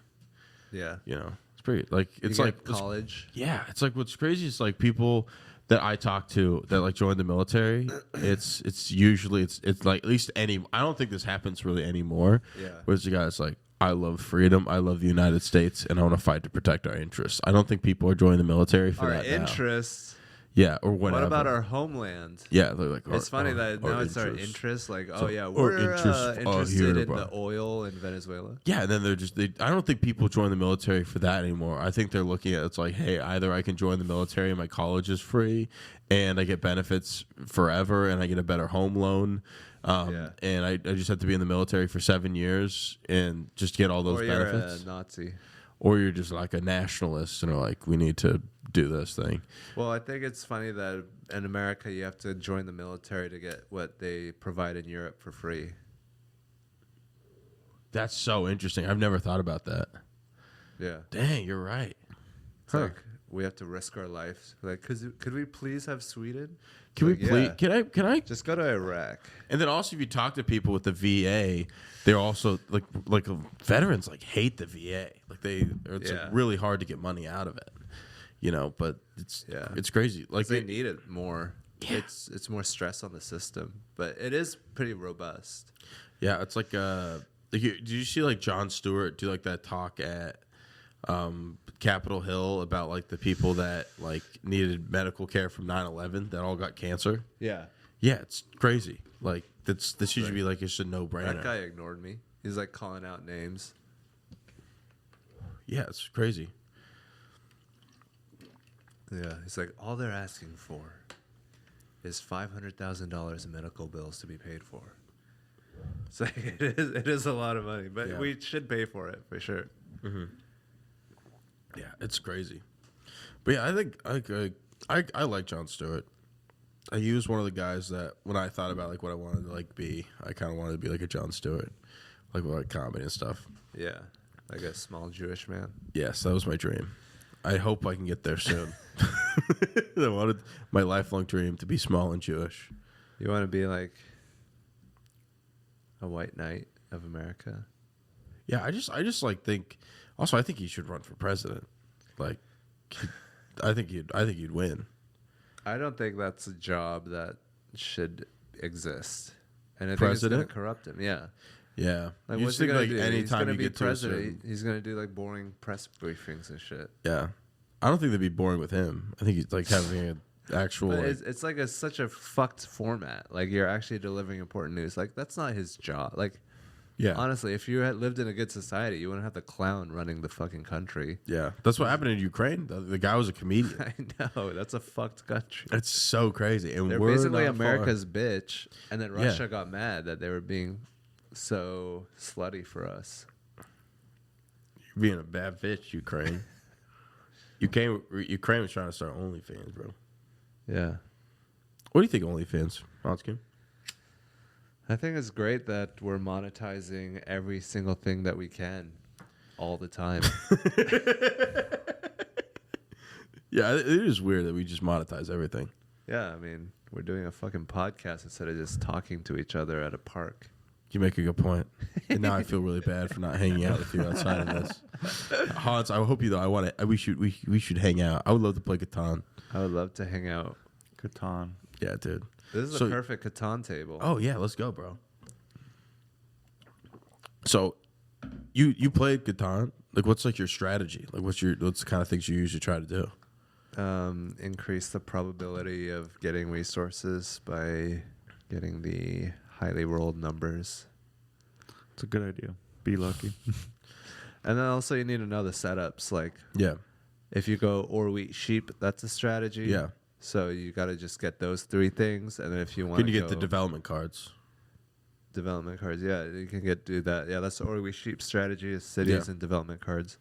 Yeah. You know, it's pretty like it's You like get college. it's like what's crazy is like people that I talk to that like join the military. It's usually it's like at least I don't think this happens really anymore. Yeah. Whereas the guy's like, I love freedom. I love the United States, and I want to fight to protect our interests. I don't think people are joining the military for Our that now. interests. Yeah, or whatever. What about our homeland? Yeah, they're like. It's funny that now it's our interest. Like, oh yeah, we're interested in the oil in Venezuela. Yeah, and then I don't think people join the military for that anymore. I think they're looking at it's like, hey, either I can join the military and my college is free, and I get benefits forever, and I get a better home loan. And I just have to be in the military for 7 years and just get all those benefits. You're a Nazi. Or you're just like a nationalist and are like, we need to do this thing. Well, I think it's funny that in America you have to join the military to get what they provide in Europe for free. That's so interesting. I've never thought about that. Yeah. Dang, you're right. It's like we have to risk our lives. Like, could we please have Sweden? Can we please? Yeah. Can I Just go to Iraq. And then also, if you talk to people with the VA, they're also like veterans like hate the VA. Like it's like really hard to get money out of it, you know. But it's crazy. Like they need it more. Yeah. It's more stress on the system, but it is pretty robust. Yeah, it's like did you see like Jon Stewart do like that talk at Capitol Hill about like the people that like needed medical care from 9/11 that all got cancer? Yeah. Yeah, it's crazy. Like this should be like it's a no-brainer. That guy ignored me. He's like calling out names. Yeah, it's crazy. Yeah, he's like, all they're asking for is $500,000 in medical bills to be paid for. It's like it is a lot of money, but we should pay for it for sure. Mm-hmm. Yeah, it's crazy. But yeah, I think I like Jon Stewart. He was one of the guys that when I thought about like what I wanted to like be, I kind of wanted to be like a Jon Stewart, like with like comedy and stuff. Yeah, like a small Jewish man. Yes, that was my dream. I hope I can get there soon. I wanted my lifelong dream to be small and Jewish. You want to be like a white knight of America? Yeah, I just like think. Also, I think he should run for president. Like, I think he'd win. I don't think that's a job that should exist. And I president? think it's going to corrupt him. Yeah. Yeah. Like, what's he going to do? He's going to be president. He's going to do like boring press briefings and shit. Yeah. I don't think they'd be boring with him. I think he's like having an actual. But it's like such a fucked format. Like you're actually delivering important news. Like that's not his job. Like. Yeah. Honestly, if you had lived in a good society, you wouldn't have the clown running the fucking country. Yeah. That's what happened in Ukraine. The guy was a comedian. I know. That's a fucked country. It's so crazy. And they're basically America's bitch. And then Russia got mad that they were being so slutty for us. You're being a bad bitch, Ukraine. Ukraine was trying to start OnlyFans, bro. Yeah. What do you think OnlyFans, Honskin? I think it's great that we're monetizing every single thing that we can all the time. Yeah, it is weird that we just monetize everything. Yeah, I mean, we're doing a fucking podcast instead of just talking to each other at a park. You make a good point. And now I feel really bad for not hanging out with you outside of this. Hans, I hope you though. We should hang out. I would love to play Catan. I would love to hang out. Catan. Yeah, dude. This is a perfect Catan table. Oh yeah, let's go, bro. So, you played Catan. Like, what's like your strategy? Like, what's the kind of things you usually try to do? Increase the probability of getting resources by getting the highly rolled numbers. It's a good idea. Be lucky. And then also you need to know the setups. Like, Yeah. if you go or wheat sheep, that's a strategy. Yeah. So you got to just get those 3 things, and then if you want Can to you get the development cards? development cards, yeah, you can do that. Yeah, that's the or wheat sheep strategy is cities Yeah. and development cards.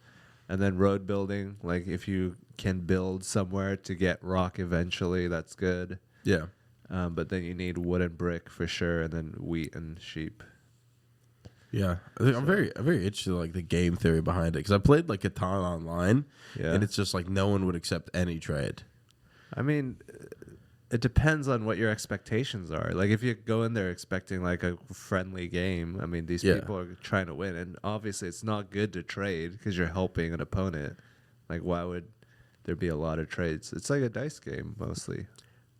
And then road building, like if you can build somewhere to get rock eventually, that's good. Yeah. But then you need wood and brick for sure, and then wheat and sheep. Yeah, I think I'm very interested in like the game theory behind it because I played like Catan online, Yeah. and it's just like no one would accept any trade. I mean, it depends on what your expectations are. Like if you go in there expecting like a friendly game, I mean, these Yeah. people are trying to win, and obviously it's not good to trade because you're helping an opponent. Like why would there be a lot of trades? It's like a dice game mostly.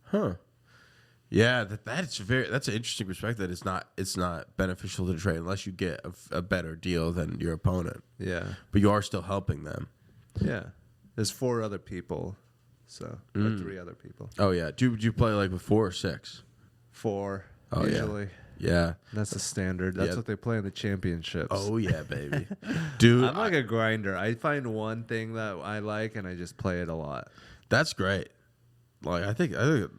Huh? Yeah, that's an interesting perspective. That it's not beneficial to trade unless you get a better deal than your opponent, Yeah, but you are still helping them. yeah. There's 4 other people, or 3 other people. Oh yeah, do you play like with 4 or 6? 4 Oh, yeah. usually. Yeah. That's the standard. That's Yeah. what they play in the championships. Oh yeah, baby, dude. I'm like a grinder. I find one thing that I like and I just play it a lot. That's great. Like I think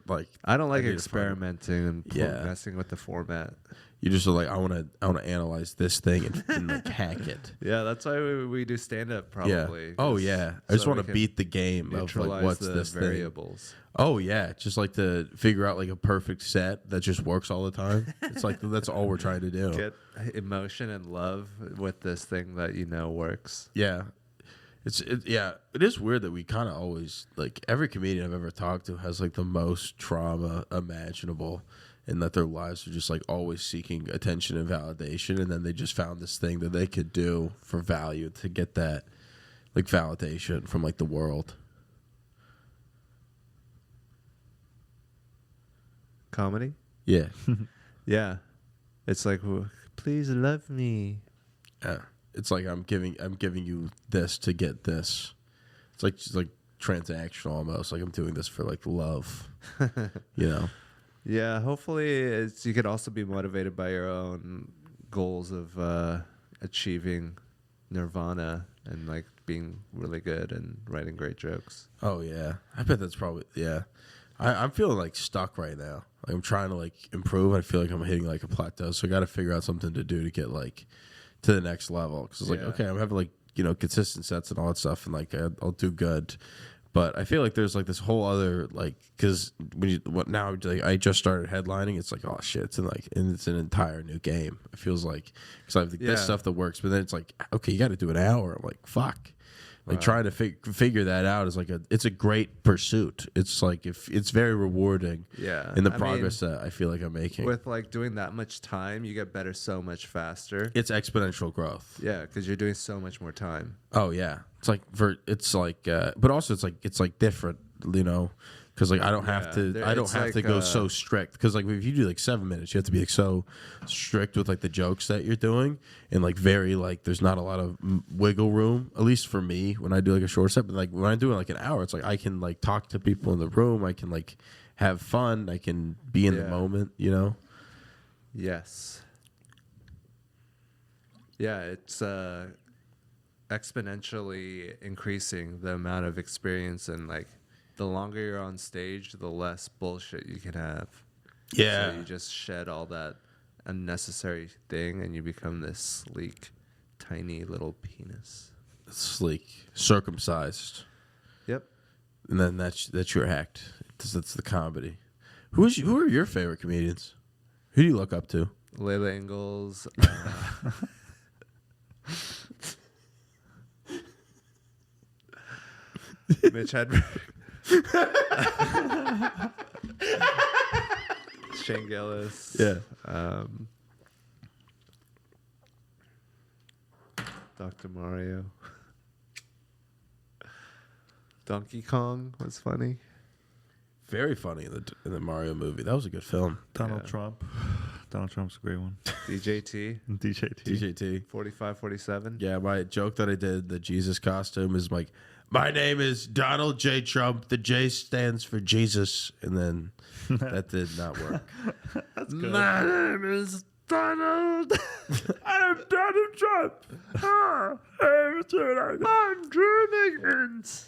like I don't like need to find- experimenting and Yeah. messing with the format. you just are like I want to analyze this thing and like hack it. Yeah, that's why we do stand up probably. Yeah. Oh 'cause yeah. I just so want we to can beat the game of like neutralize what's the this thing. variables. Oh yeah, just like to figure out like a perfect set that just works all the time. It's like that's all we're trying to do. Get emotion and love with this thing that you know works. Yeah. It is weird that we kind of always like every comedian I've ever talked to has like the most trauma imaginable and that their lives are just like always seeking attention and validation, and then they just found this thing that they could do for value to get that like validation from like the world. Comedy? Yeah. Yeah. It's like, please love me. Yeah. It's like I'm giving you this to get this. It's like just like transactional almost. Like I'm doing this for like love. You know? Yeah, hopefully you could also be motivated by your own goals of achieving nirvana and like being really good and writing great jokes. Oh yeah. I bet that's probably I'm feeling like stuck right now. Like I'm trying to like improve. I feel like I'm hitting like a plateau. So I got to figure out something to do to get like to the next level. Because it's like, Yeah. okay, I'm having like, consistent sets and all that stuff. And like, I'll do good. But I feel like there's like this whole other like, because now like, I just started headlining. It's like, oh shit. And it's an entire new game. It feels like, because I have this stuff that works. But then it's like, okay, you got to do an hour. I'm like, fuck. Like trying to figure that out is like it's a great pursuit. It's like it's very rewarding. Yeah. In the I progress that I feel like I'm making. With like doing that much time, you get better so much faster. It's exponential growth. Yeah, because you're doing so much more time. Oh yeah. It's like but also it's like different, because like I don't have to go so strict, because like if you do like 7 minutes, you have to be like so strict with like the jokes that you're doing, and like very like there's not a lot of wiggle room, at least for me when I do like a short set. But like when I do it like an hour, it's like I can like talk to people in the room, I can like have fun, I can be in the moment, Yes. Yeah, it's exponentially increasing the amount of experience, and like the longer you're on stage, the less bullshit you can have. Yeah. So you just shed all that unnecessary thing and you become this sleek, tiny little penis. Sleek, circumcised. Yep. And then that's your act. That's the comedy. Who are your favorite comedians? Who do you look up to? Layla Ingalls. Mitch Hedberg. Shane Gillis. Yeah. Dr. Mario. Donkey Kong was funny. Very funny in the Mario movie. That was a good film. Donald Trump. Donald Trump's a great one. DJT. DJT. DJT. 45, 47. Yeah, my joke that I did, the Jesus costume, is like, my name is Donald J. Trump. The J stands for Jesus. And then that did not work. My name is Donald. I'm Donald Trump. I'm Drew Nickens.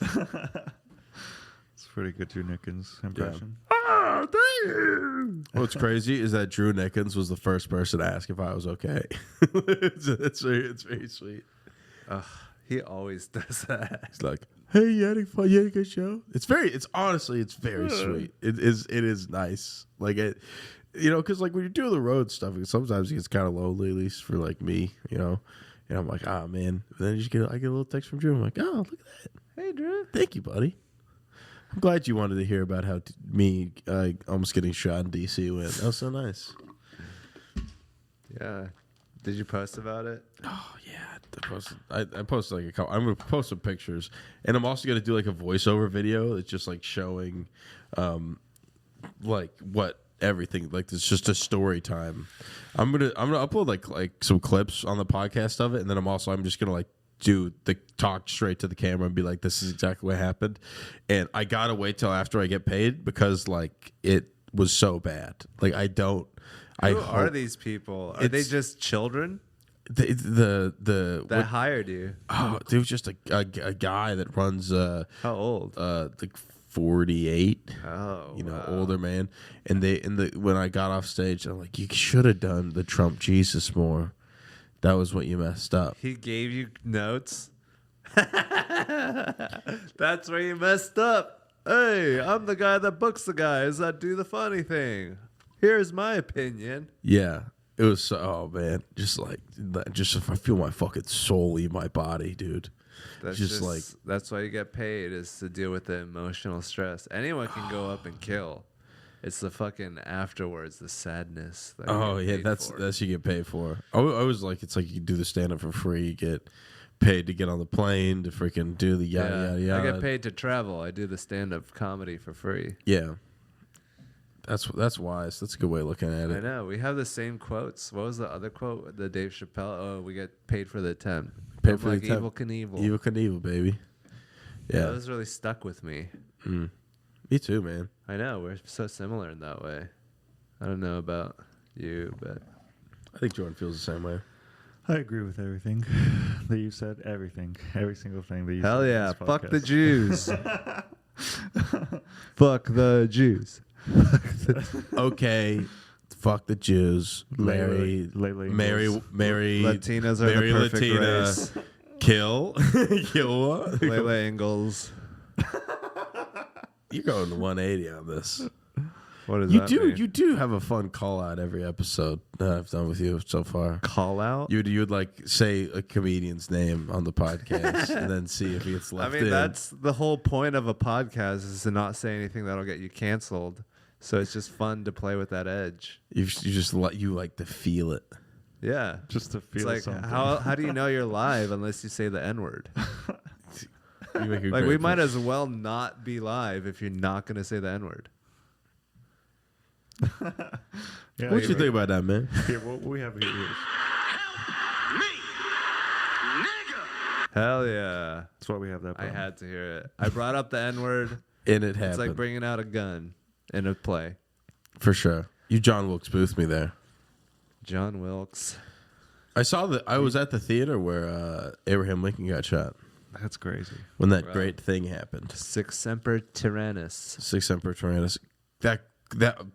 It's pretty good Drew Nickens impression. Oh, thank you. What's crazy is that Drew Nickens was the first person to ask if I was okay. it's very sweet. He always does that. He's like, hey, you had a good show? It's honestly very sweet. It is nice. Like it, because like when you're doing the road stuff, sometimes it gets kind of lonely, at least for like me, and I'm like, ah, man. And then I get a little text from Drew. I'm like, oh, look at that. Hey, Drew. Thank you, buddy. I'm glad you wanted to hear about how me almost getting shot in DC went. That was so nice. Yeah. Did you post about it? Oh yeah, I posted like a couple. I'm gonna post some pictures, and I'm also gonna do like a voiceover video that's just like showing, like what everything like. It's just a story time. I'm gonna upload like some clips on the podcast of it, and then I'm just gonna like do the talk straight to the camera and be like, this is exactly what happened. And I gotta wait till after I get paid because like it was so bad. Like Who are these people? Are they just children that hired you? Oh, there was just a guy that runs How old? like 48. Oh, wow. Older man. And when I got off stage, I'm like, you should have done the Trump Jesus more. That was what you messed up. He gave you notes. That's where you messed up. Hey, I'm the guy that books the guys that do the funny thing. Here's my opinion. Yeah. It was so, oh man, just if I feel my fucking soul leave my body, dude. That's just like, that's why you get paid, is to deal with the emotional stress. Anyone can go up and kill. It's the fucking afterwards, the sadness. That that's you get paid for. I was like, it's like you do the stand up for free. You get paid to get on the plane to freaking do the yada yada. I get paid to travel. I do the stand up comedy for free. Yeah. That's wise. That's a good way of looking at it. I know. We have the same quotes. What was the other quote? The Dave Chappelle. Oh, we get paid for the attempt. Paid for like the attempt. Evil Knievel. Evil Knievel, baby. Yeah. That was really stuck with me. Me too, man. I know. We're so similar in that way. I don't know about you, but I think Jordan feels the same way. I agree with everything that you said. Everything. Every single thing that you hell said. yeah. In this Fuck the podcast. Jews. Fuck the Jews. Okay. Fuck the Jews. Mary. Latinas are Mary the perfect Latina. race. Kill. Kill what? Layla Ingalls. You're going to 180 on this. What is that mean? You do have a fun call out every episode that I've done with you so far. Call out? You'd like say a comedian's name on the podcast and then see if he gets left in. That's the whole point of a podcast, is to not say anything that'll get you canceled. So it's just fun to play with that edge. You just like to feel it. Yeah. Just to feel It's like, something. how do you know you're live unless you say the N-word? You make a Like, great we might point. as well not be live if you're not going to say the N-word. Yeah, What you think about that, man? Here, what we have here is. Hell yeah. That's why we have that. I button. had to hear it. I brought up the N-word. And it happened. It's like bringing out a gun in a play. For sure. You John Wilkes Booth me there. John Wilkes. I was at the theater where Abraham Lincoln got shot That's crazy. when that Wow. great thing happened. Sic Semper Tyrannis. Six Emperor Tyrannus. That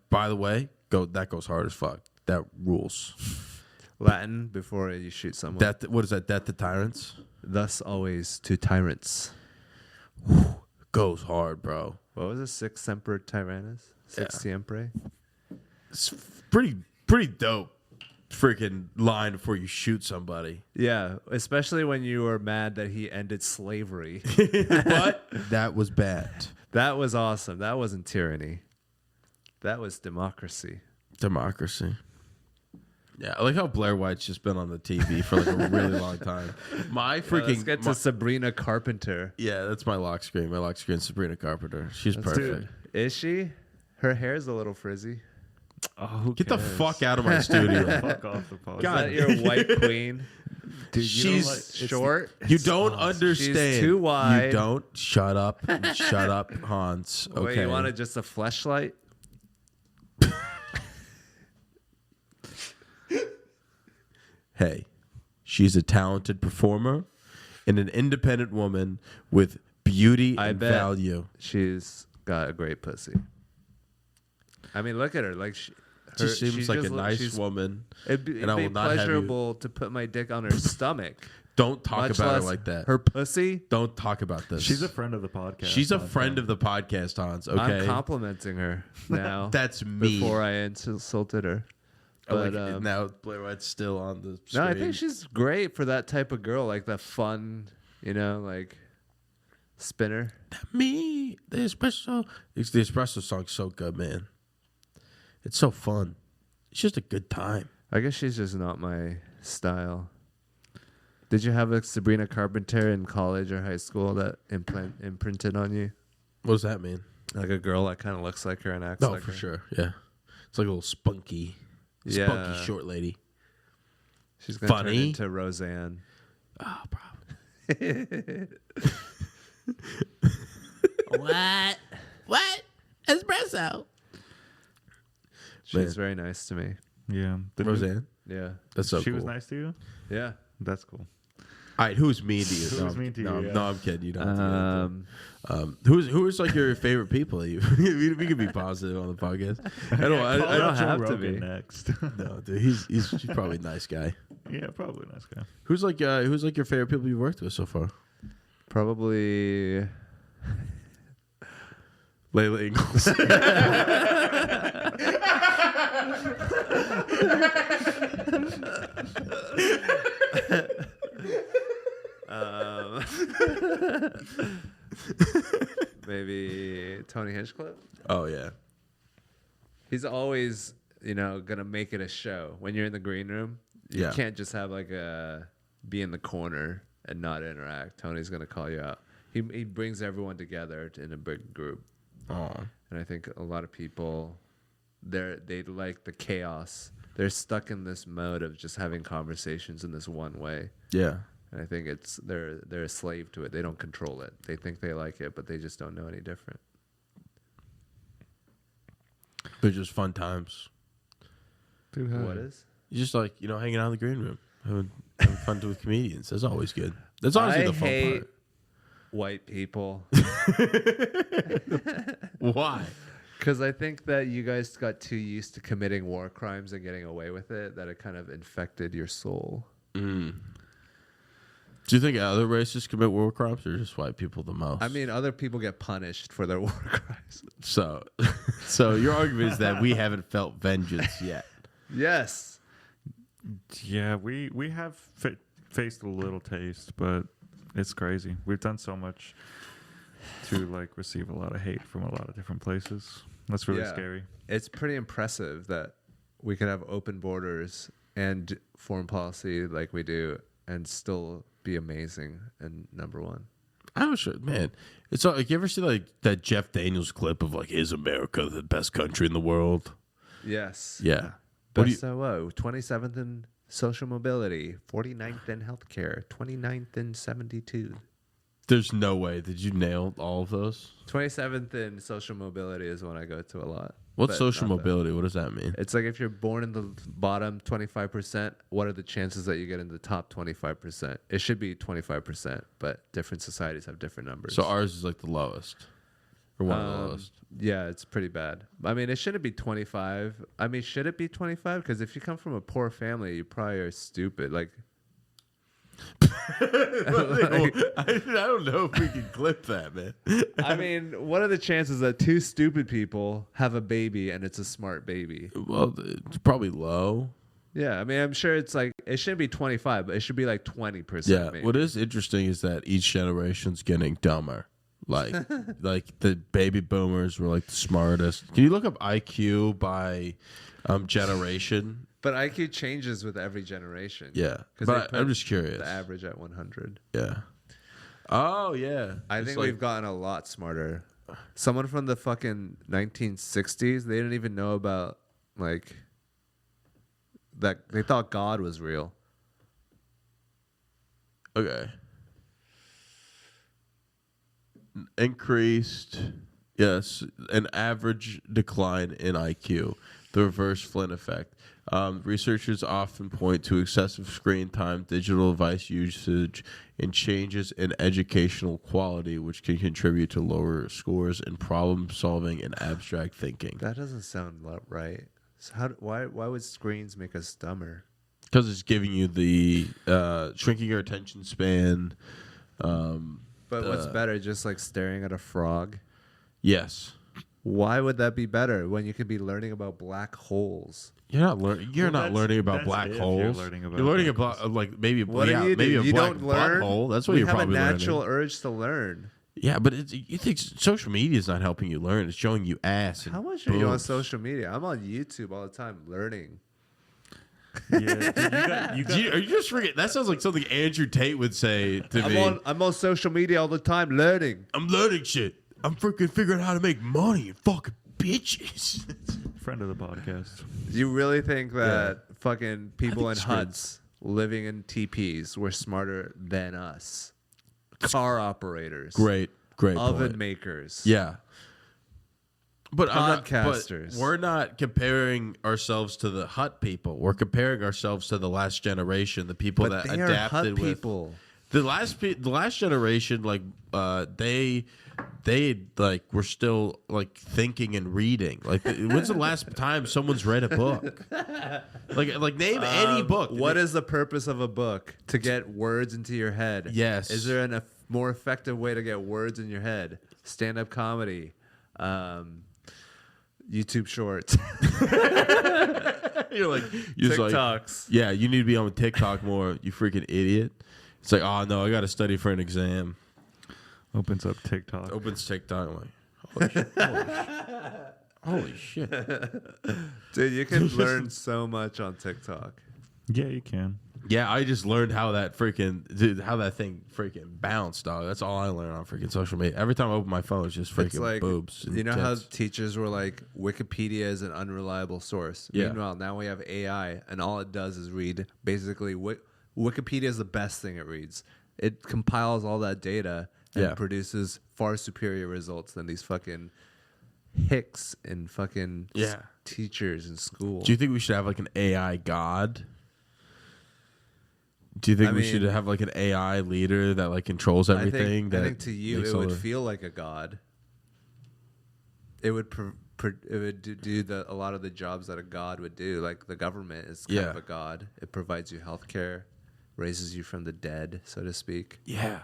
by the way, that goes hard as fuck. That rules. Latin before you shoot someone. What is that? Death to tyrants. Thus always to tyrants. Goes hard, bro. What was it? Sic Semper Tyrannis? Sic Siempre? It's pretty dope. Freaking line before you shoot somebody. Yeah, especially when you were mad that he ended slavery. But that was bad. That was awesome. That wasn't tyranny. That was democracy. Democracy. Yeah, I like how Blair White's just been on the TV for like a really long time. My freaking Let's get to Sabrina Carpenter. yeah, that's my lock screen. My lock screen, Sabrina Carpenter. She's Let's perfect. Is she? Her hair's a little frizzy. Oh, who Get the cares? fuck out of my studio. Fuck off the podcast. Is God. that your white queen? Dude, She's Short. You don't understand. She's too wide. You don't. Shut up. Shut up, Hans. Okay. Wait, you wanted just a fleshlight? Hey, she's a talented performer and an independent woman with beauty I and bet. value. She's got a great pussy. I mean, look at her. Like she Seems like a just nice woman. It'd be and I will not have you- pleasurable to put my dick on her stomach. Don't talk much about her less like that. Her pussy. Don't talk about this. She's a friend of the podcast. She's a friend of the podcast, Hans. Okay, I'm complimenting her now. That's me. Before I insulted her. But now Blair White's still on the screen. no, I think she's great for that type of girl, like the fun, like spinner. me. The espresso. The espresso song's so good, man. It's so fun. It's just a good time. I guess she's just not my style. Did you have a Sabrina Carpenter in college or high school that imprinted on you? What does that mean? Like a girl that kind of looks like her and acts No, like for her? sure. Yeah, it's like a little spunky Yeah. short lady. She's gonna turn Funny. into Roseanne. Oh, probably. What? Espresso. She's Man. very nice to me. Yeah. The Roseanne. Yeah. That's so she cool. was nice to you? Yeah. That's cool. All right, who's mean to you? Who's no, I'm- mean to no, you, I'm- yeah. No, I'm kidding. You don't. Have to get into Um, it. Who's like your favorite people? You we can be positive on the podcast. I don't. I Call don't out Joe have to Rogan be. next. no, dude. He's probably a nice guy. Yeah, probably a nice guy. Who's like your favorite people you've worked with so far? probably. Layla Ingalls. Maybe Tony Hinchcliffe. Oh yeah. He's always, gonna make it a show. When you're in the green room, you Yeah. can't just have be in the corner and not interact. Tony's gonna call you out. He brings everyone together in a big group, Oh. and I think a lot of people, they like the chaos. They're stuck in this mode of just having conversations in this one way. Yeah. And I think they're a slave to it. They don't control it. They think they like it, but they just don't know any different. They're just fun times. Dude, What is? You just like hanging out in the green room, having fun with comedians. That's always good. That's honestly the fun hate part. white people. Why? Because I think that you guys got too used to committing war crimes and getting away with it, that it kind of infected your soul. Do you think other races commit war crimes or just white people the most? I mean, other people get punished for their war crimes. so your argument is that we haven't felt vengeance yet. Yes. Yeah, we have faced a little taste, but it's crazy. We've done so much to receive a lot of hate from a lot of different places. That's really Yeah. scary. It's pretty impressive that we could have open borders and foreign policy like we do and still be amazing and number one. I was sure, man. It's like you ever see that Jeff Daniels clip of is America the best country in the world? Yes. Yeah. What do you- Best 27th in social mobility, 49th in healthcare, 29th in 72. There's no way. Did you nail all of those? 27th in social mobility is one I go to a lot. What's but social not that. mobility? What does that mean? It's like if you're born in the bottom 25%, what are the chances that you get in the top 25%? It should be 25%, but different societies have different numbers. So ours is the lowest, or one of the lowest. Yeah, it's pretty bad. I mean, it shouldn't be 25. I mean, should it be 25? Because if you come from a poor family, you probably are stupid. I don't know if we can clip that, man. I mean, what are the chances that two stupid people have a baby and it's a smart baby? Well, it's probably low. Yeah, I mean, I'm sure it's it shouldn't be 25, but it should be 20%. Yeah. maybe. What is interesting is that each generation's getting dumber. Like the baby boomers were the smartest. Can you look up IQ by generation? But IQ changes with every generation. Yeah, 'Cause but they I'm put just curious. The average at 100. Yeah. Oh yeah. I It's think like- we've gotten a lot smarter. Someone from the fucking 1960s, they didn't even know about like that. They thought God was real. Okay. Increased, yes, an average decline in IQ, the reverse Flynn effect. Researchers often point to excessive screen time, digital device usage, and changes in educational quality, which can contribute to lower scores in problem solving and abstract thinking. That doesn't sound right. So why would screens make us dumber? Because it's giving you the shrinking your attention span. But what's better, just like staring at a frog? Yes. Why would that be better when you could be learning about black holes? You're not learning. You're Well, not that's- learning about that's black if holes. you're learning about You're learning black about like maybe What yeah, do you maybe do? a You black don't learn. hole. That's what we you're have probably a natural learning. urge to learn. Yeah, but you think social media is not helping you learn? It's showing you ass. And How much are you on boobs. social media? I'm on YouTube all the time learning. Yeah, dude, you got Are you just freaking? That sounds like something Andrew Tate would say to me. I'm on social media all the time learning. I'm learning shit. I'm freaking figuring out how to make money and fucking bitches. friend of the podcast. You really think that fucking people in it's huts living in TPs were smarter than us? Car operators, Great oven point. makers. Yeah. But Podcasters. we're not comparing ourselves to the hut people. We're comparing ourselves to the last generation, the people But that they are hut adapted with people. the last generation. Like they like were still like thinking and reading. Like when's the last time someone's read a book? Like name any book. What is the purpose of a book? To get words into your head. Yes. Is there a more effective way to get words in your head? Stand-up comedy. YouTube Shorts. You're just like, TikToks. yeah, you need to be on TikTok more. You freaking idiot. It's like, oh no, I got to study for an exam. Opens up TikTok. Opens TikTok. I'm like, holy shit. Dude, you can learn so much on TikTok. Yeah, you can. Yeah, I just learned how that thing freaking bounced, dog. That's all I learned on freaking social media. Every time I open my phone, it's just freaking It's like, boobs. And you know how tits. teachers were like, Wikipedia is an unreliable source. Yeah. Meanwhile, now we have AI, and all it does is read. Basically, Wikipedia is the best thing it reads. It compiles all that data and Yeah. produces far superior results than these fucking hicks and fucking Yeah. teachers in school. Do you think we should have like an AI god? Do you think we should have like an AI leader that like controls everything? I think to you makes it all would the- feel like a god. It would do a lot of the jobs that a god would do. Like the government is kind of Yeah. a god. It provides you health care, raises you from the dead, so to speak. Yeah.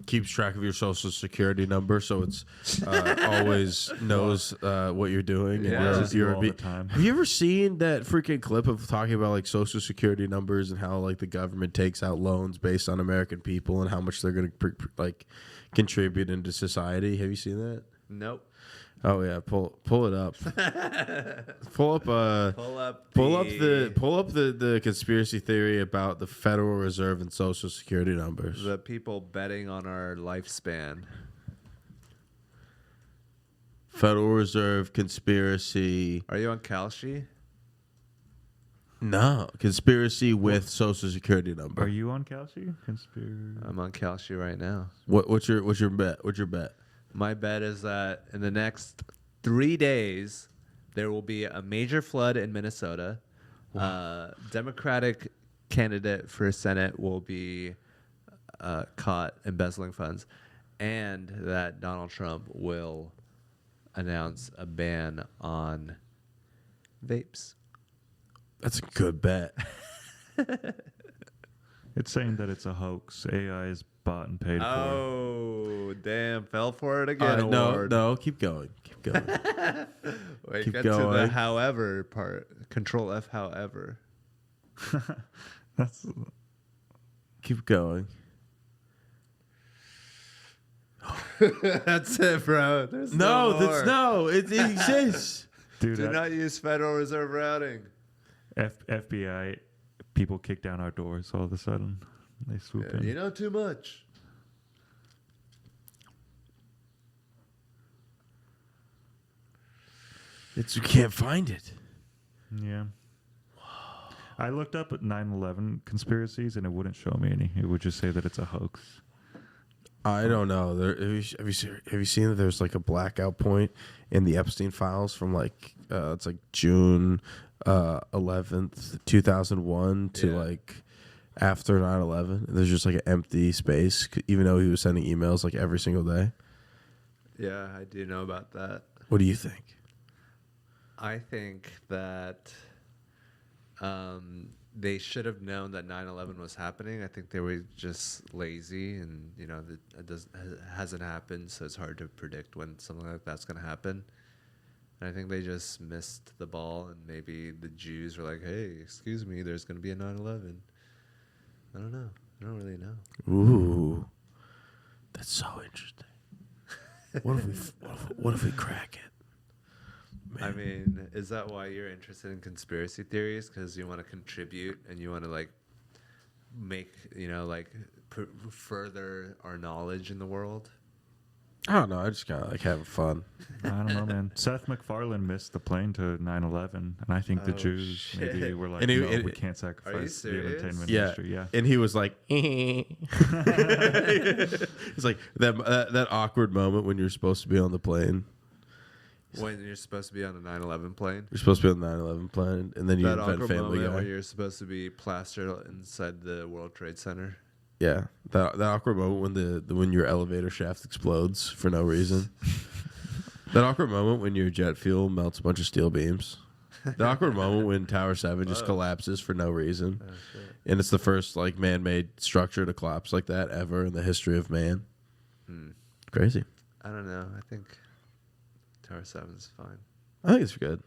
Keeps track of your social security number, so it's always knows what you're doing. Yeah. And Uses you all the time. Have you ever seen that freaking clip of talking about like social security numbers and how like the government takes out loans based on American people and how much they're going to like contribute into society? Have you seen that? Nope. Oh yeah, pull it up. pull up the conspiracy theory about the Federal Reserve and social security numbers. The people betting on our lifespan. Federal Reserve conspiracy. Are you on Kalshi? No, conspiracy with social security number. Are you on Kalshi? Conspiracy. I'm on Kalshi right now. What's your bet? What's your bet? My bet is that in the next 3 days, there will be a major flood in Minnesota. Democratic candidate for Senate will be caught embezzling funds, and that Donald Trump will announce a ban on vapes. That's a good bet. It's saying that it's a hoax. AI is bought and paid for. Oh, damn. Fell for it again. No, keep going. Keep going. Wait, keep get to the going. however part. Control F, however. That's Keep going. That's it, bro. There's No, more. it exists. dude. Do not use Federal Reserve routing. FBI people kick down our doors all of a sudden. They swoop in. You know too much. You can't find it. Yeah. I looked up at 9/11 conspiracies and it wouldn't show me any. It would just say that it's a hoax. I don't know. Have you seen that there's like a blackout point in the Epstein files from like it's like June 11th, 2001 to like after 9/11. There's just like an empty space, even though he was sending emails like every single day. Yeah, I do know about that. What do you think? I think that they should have known that 9/11 was happening. I think they were just lazy, and it hasn't happened, so it's hard to predict when something like that's going to happen. And I think they just missed the ball, and maybe the Jews were like, "Hey, excuse me, there's going to be a 9/11." I don't know. I don't really know. Ooh, that's so interesting. What if we crack it? I mean, is that why you're interested in conspiracy theories? Because you want to contribute and you want to like make further our knowledge in the world? I don't know. I just kind of like having fun. I don't know, man. Seth MacFarlane missed the plane to 9/11, and I think the Jews shit. maybe were like, And we can't sacrifice the serious? entertainment Yeah, industry. Yeah. and he was like, it's like that awkward moment when you're supposed to be on the plane. When you're supposed to be on a 9/11 plane? You're supposed to be on the 9/11 plane, and then you That invent awkward Family moment Guy. when you're supposed to be plastered inside the World Trade Center. Yeah, that awkward moment when your elevator shaft explodes for no reason. That awkward moment when your jet fuel melts a bunch of steel beams. The awkward moment when Tower 7 just collapses for no reason. Oh, shit. And it's the first like man-made structure to collapse like that ever in the history of man. Crazy. I don't know. I think Tower 7's fine. I think it's good.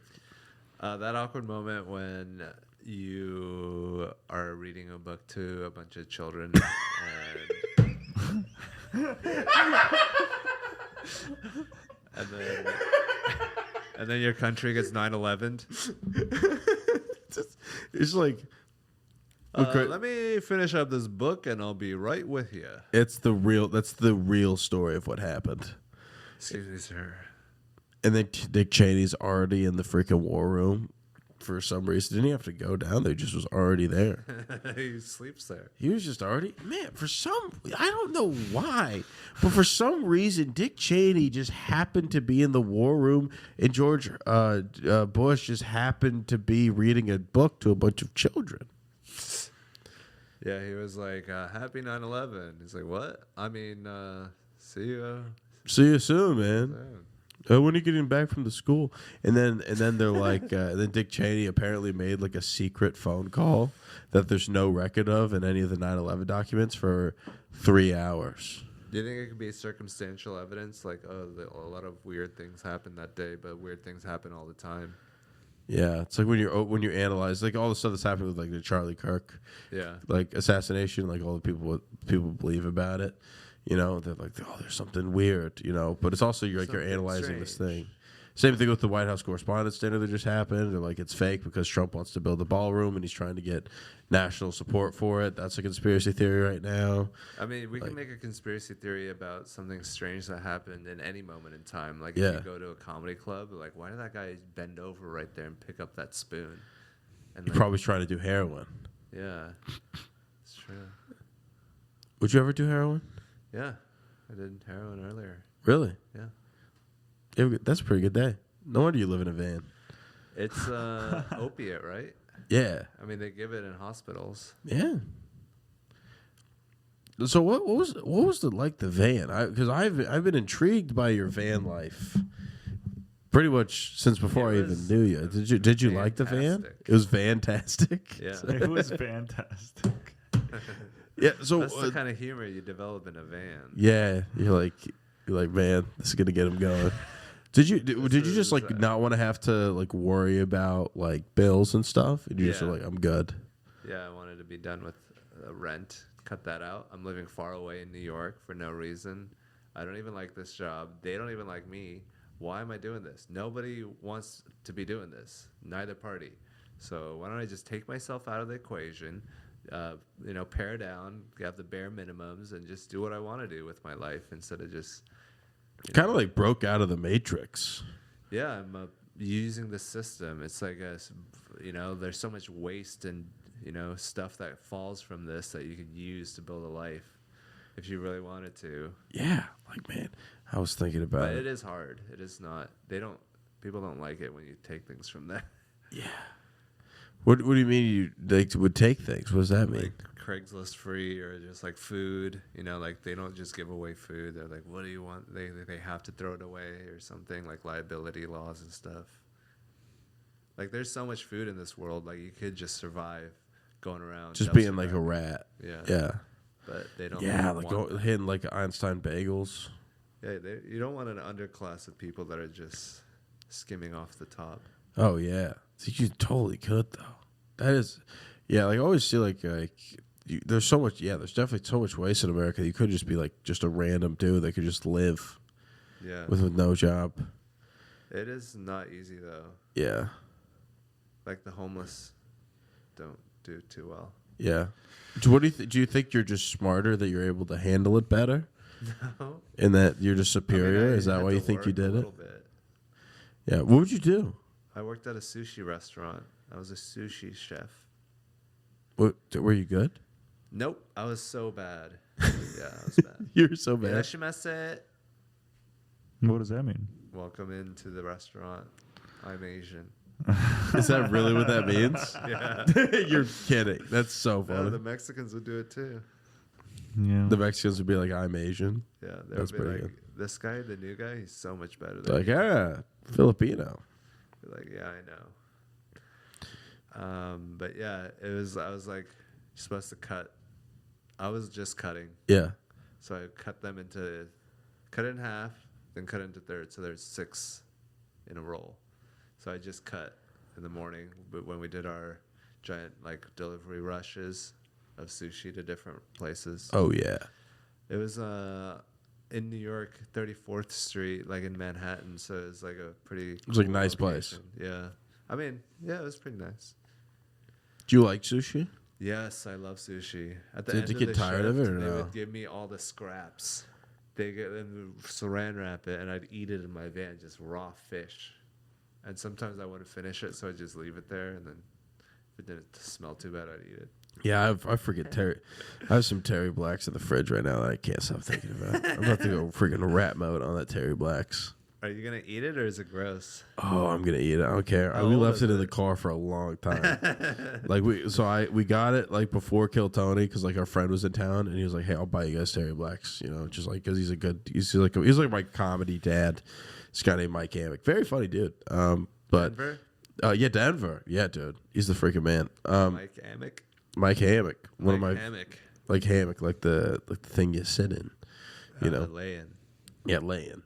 That awkward moment when you are reading a book to a bunch of children and then your country gets 9/11. It's like Let me finish up this book and I'll be right with you. that's the real story of what happened. Excuse me, sir. And then Dick Cheney's already in the freaking war room for some reason. Didn't he have to go down there? He just was already there. He sleeps there. He was just already, man, I don't know why, but for some reason, Dick Cheney just happened to be in the war room, and George Bush just happened to be reading a book to a bunch of children. Yeah, he was like, happy 9/11. He's like, what? I mean, see you. See you soon, man. Soon. When are you getting back from the school? And then they're like, then Dick Cheney apparently made like a secret phone call that there's no record of in any of the 9/11 documents for 3 hours. Do you think it could be circumstantial evidence? Like, a lot of weird things happened that day, but weird things happen all the time. Yeah, it's like when you analyze like all the stuff that's happened with like the Charlie Kirk, like assassination, like all the people believe about it. You know, they're like, oh, there's something weird, you know. But it's also you're analyzing strange. this thing. Same thing with the White House Correspondents' Dinner that just happened. They're like, it's fake because Trump wants to build a ballroom and he's trying to get national support for it. That's a conspiracy theory right now. I mean, we can make a conspiracy theory about something strange that happened in any moment in time. Like, if you go to a comedy club, like, why did that guy bend over right there and pick up that spoon? And He probably trying to do heroin. Yeah, it's true. Would you ever do heroin? Yeah, I did heroin earlier. Really? Yeah. That's a pretty good day. No wonder you live in a van. It's opiate, right? Yeah. I mean, they give it in hospitals. Yeah. So what was the van? Because I've been intrigued by your van life pretty much since before I even knew you. Did you like the van? fantastic. It was fantastic. Yeah. It was fantastic. Yeah. So That's the kind of humor you develop in a van. yeah, you're like, man, this is gonna get him going. Did you just like not want to have to like worry about like bills and stuff? And you just were like, I'm good. Yeah, I wanted to be done with rent. Cut that out. I'm living far away in New York for no reason. I don't even like this job. They don't even like me. Why am I doing this? Nobody wants to be doing this. Neither party. So why don't I just take myself out of the equation, pare down, have the bare minimums, and just do what I want to do with my life instead of just Kind of like broke out of the Matrix. Yeah, I'm using the system. It's like there's so much waste and stuff that falls from this that you could use to build a life if you really wanted to. Yeah, like man, I was thinking about But it. it is hard. It is not. People don't like it when you take things from them. Yeah. What do you mean you would take things? What does that mean? Like Craigslist free or just like food. Like they don't just give away food. They're like, what do you want? They have to throw it away or something, like liability laws and stuff. Like there's so much food in this world. Like you could just survive going around. Just being like a rat. Yeah. Yeah. But they don't. Yeah, like want hitting like Einstein bagels. Yeah, you don't want an underclass of people that are just skimming off the top. Oh yeah, so you totally could though. That is, yeah. Like I always see there's so much. Yeah, there's definitely so much waste in America. You could just be like just a random dude that could just live. Yeah. With no job. It is not easy though. Yeah. Like the homeless don't do too well. Yeah. So what do you think you're just smarter that you're able to handle it better? No. And that you're just superior? I Is that had why to you think you work did a it? little bit. Yeah. What would you do? I worked at a sushi restaurant. I was a sushi chef. Were you good? Nope, I was so bad. Yeah, I was bad. You're so bad. Irashimasu. What does that mean? Welcome into the restaurant. I'm Asian. Is that really what that means? Yeah. You're kidding. That's so No, funny. the Mexicans would do it too. Yeah. The Mexicans would be like, I'm Asian. Yeah, they That's would be pretty like, this guy, the new guy, he's so much better They're than like, Filipino. Be like, yeah, I know. But yeah, I was like supposed to cut. I was just cutting. Yeah. So I cut it in half, then cut it into thirds. So there's 6 in a roll. So I just cut in the morning, but when we did our giant like delivery rushes of sushi to different places. Oh yeah. It was in New York, 34th Street, like in Manhattan. So it was like a pretty. It was like a nice place. Yeah, I mean, yeah, it was pretty nice. Do you like sushi? Yes, I love sushi. At the Did end you of get the tired of shift, it or they no? would give me all the scraps. They get them saran wrap it, and I'd eat it in my van, just raw fish. And sometimes I wouldn't finish it, so I'd just leave it there, and then if it didn't smell too bad, I'd eat it. Yeah, I forget Terry. I have some Terry Blacks in the fridge right now that I can't stop thinking about. I'm about to go freaking rat mode on that Terry Blacks. Are you gonna eat it, or is it gross? Oh, I'm gonna eat it. I don't care. How We old left is it in it? the car for a long time. We got it like before Kill Tony because like our friend was in town and he was like, "Hey, I'll buy you guys Terry Blacks," just like because he's like my comedy dad. This guy named Mike Hammock, very funny dude. But Denver? yeah, Denver, yeah, dude, he's the freaking man. Mike Amick? Mike Hammock, one of Mike my Hammock. like hammock, like the thing you sit in, Laying. yeah, laying,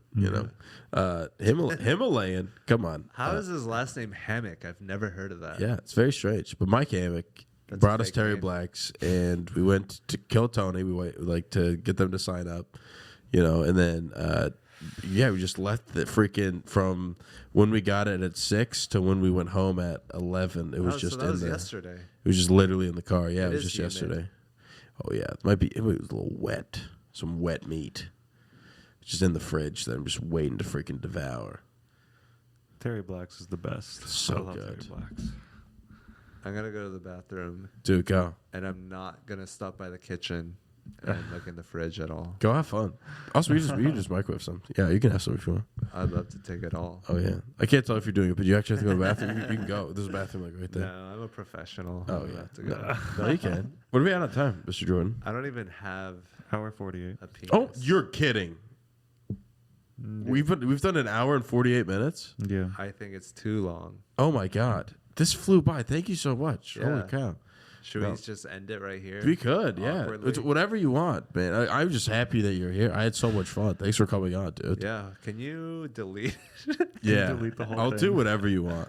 Himalayan. Come on, How is his last name Hammock? I've never heard of that. yeah, it's very strange. But Mike Hammock That's a brought us fake Terry name. Blacks, and we went to Kill Tony. We went like to get them to sign up, and then we just left the freaking from when we got it at 6 to when we went home at 11. It was just so that in was there. yesterday. It was just literally in the car. Yeah, It it was is just humid. yesterday. Oh yeah, it was a little wet. Some wet meat. Just in the fridge that I'm just waiting to freaking devour. Terry Blacks is the best. So I love good. Terry Blacks. I'm gonna go to the bathroom, Dude, go. and I'm not gonna stop by the kitchen and look in the fridge at all. Go have fun. Also, you can just microwave some. Yeah, you can have some if you want. I'd love to take it all. Oh yeah. I can't tell if you're doing it, but you actually have to go to the bathroom. You can go. There's a bathroom like right No, there. I'm a professional. Oh I don't yeah. have to go. No, you can. What are we out of time, Mr. Jordan? I don't even have Hour 48. a penis. Oh, you're kidding. We've done an hour and 48 minutes. Yeah. I think it's too long. Oh my god. This flew by. Thank you so much. Yeah. Holy cow. Should No. we just end it right here? We could, yeah. Awkwardly. It's whatever you want, man. I'm just happy that you're here. I had so much fun. Thanks for coming on, dude. Yeah. Can you delete? Yeah. delete the whole I'll thing. do whatever you want.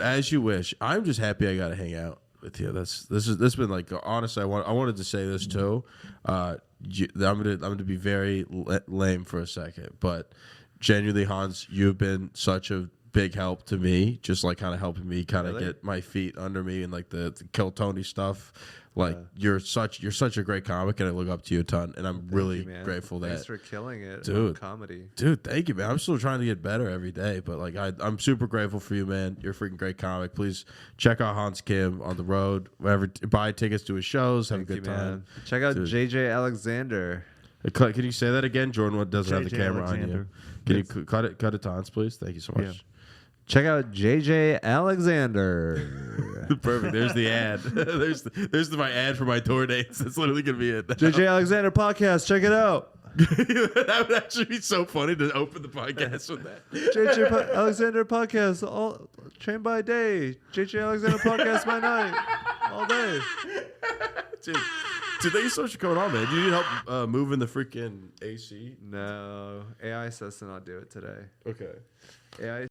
As you wish. I'm just happy I got to hang out with you. This has been like honestly. I wanted to say this too. I'm gonna be very lame for a second, but genuinely, Hans, you've been such a big help to me, just like kind of helping me kind of Really? get my feet under me and like the Kill Tony stuff. Like you're such a great comic, and I look up to you a ton, and I'm really you, man. grateful Thanks that. for killing it, Dude. comedy. Dude, thank you, man. I'm still trying to get better every day, but like I'm super grateful for you, man. You're a freaking great comic. Please check out Hans Kim on the road. Wherever, buy tickets to his shows. Have Thank a good you, time. man. Check out Dude. JJ Alexander. Can you say that again? Jordan doesn't have the JJ camera on you. Alexander. Can you cut it to Hans, please? Thank you so much. Yeah. Check out JJ Alexander. Perfect. There's the ad. there's my ad for my tour dates. That's literally gonna be it. JJ Alexander podcast. Check it out. That would actually be so funny to open the podcast with that. JJ Alexander podcast. All train by day. JJ Alexander podcast by night. All day. Dude, thank you so much for coming on, man. Do you need help moving the freaking AC? No, AI says to not do it today. Okay. AI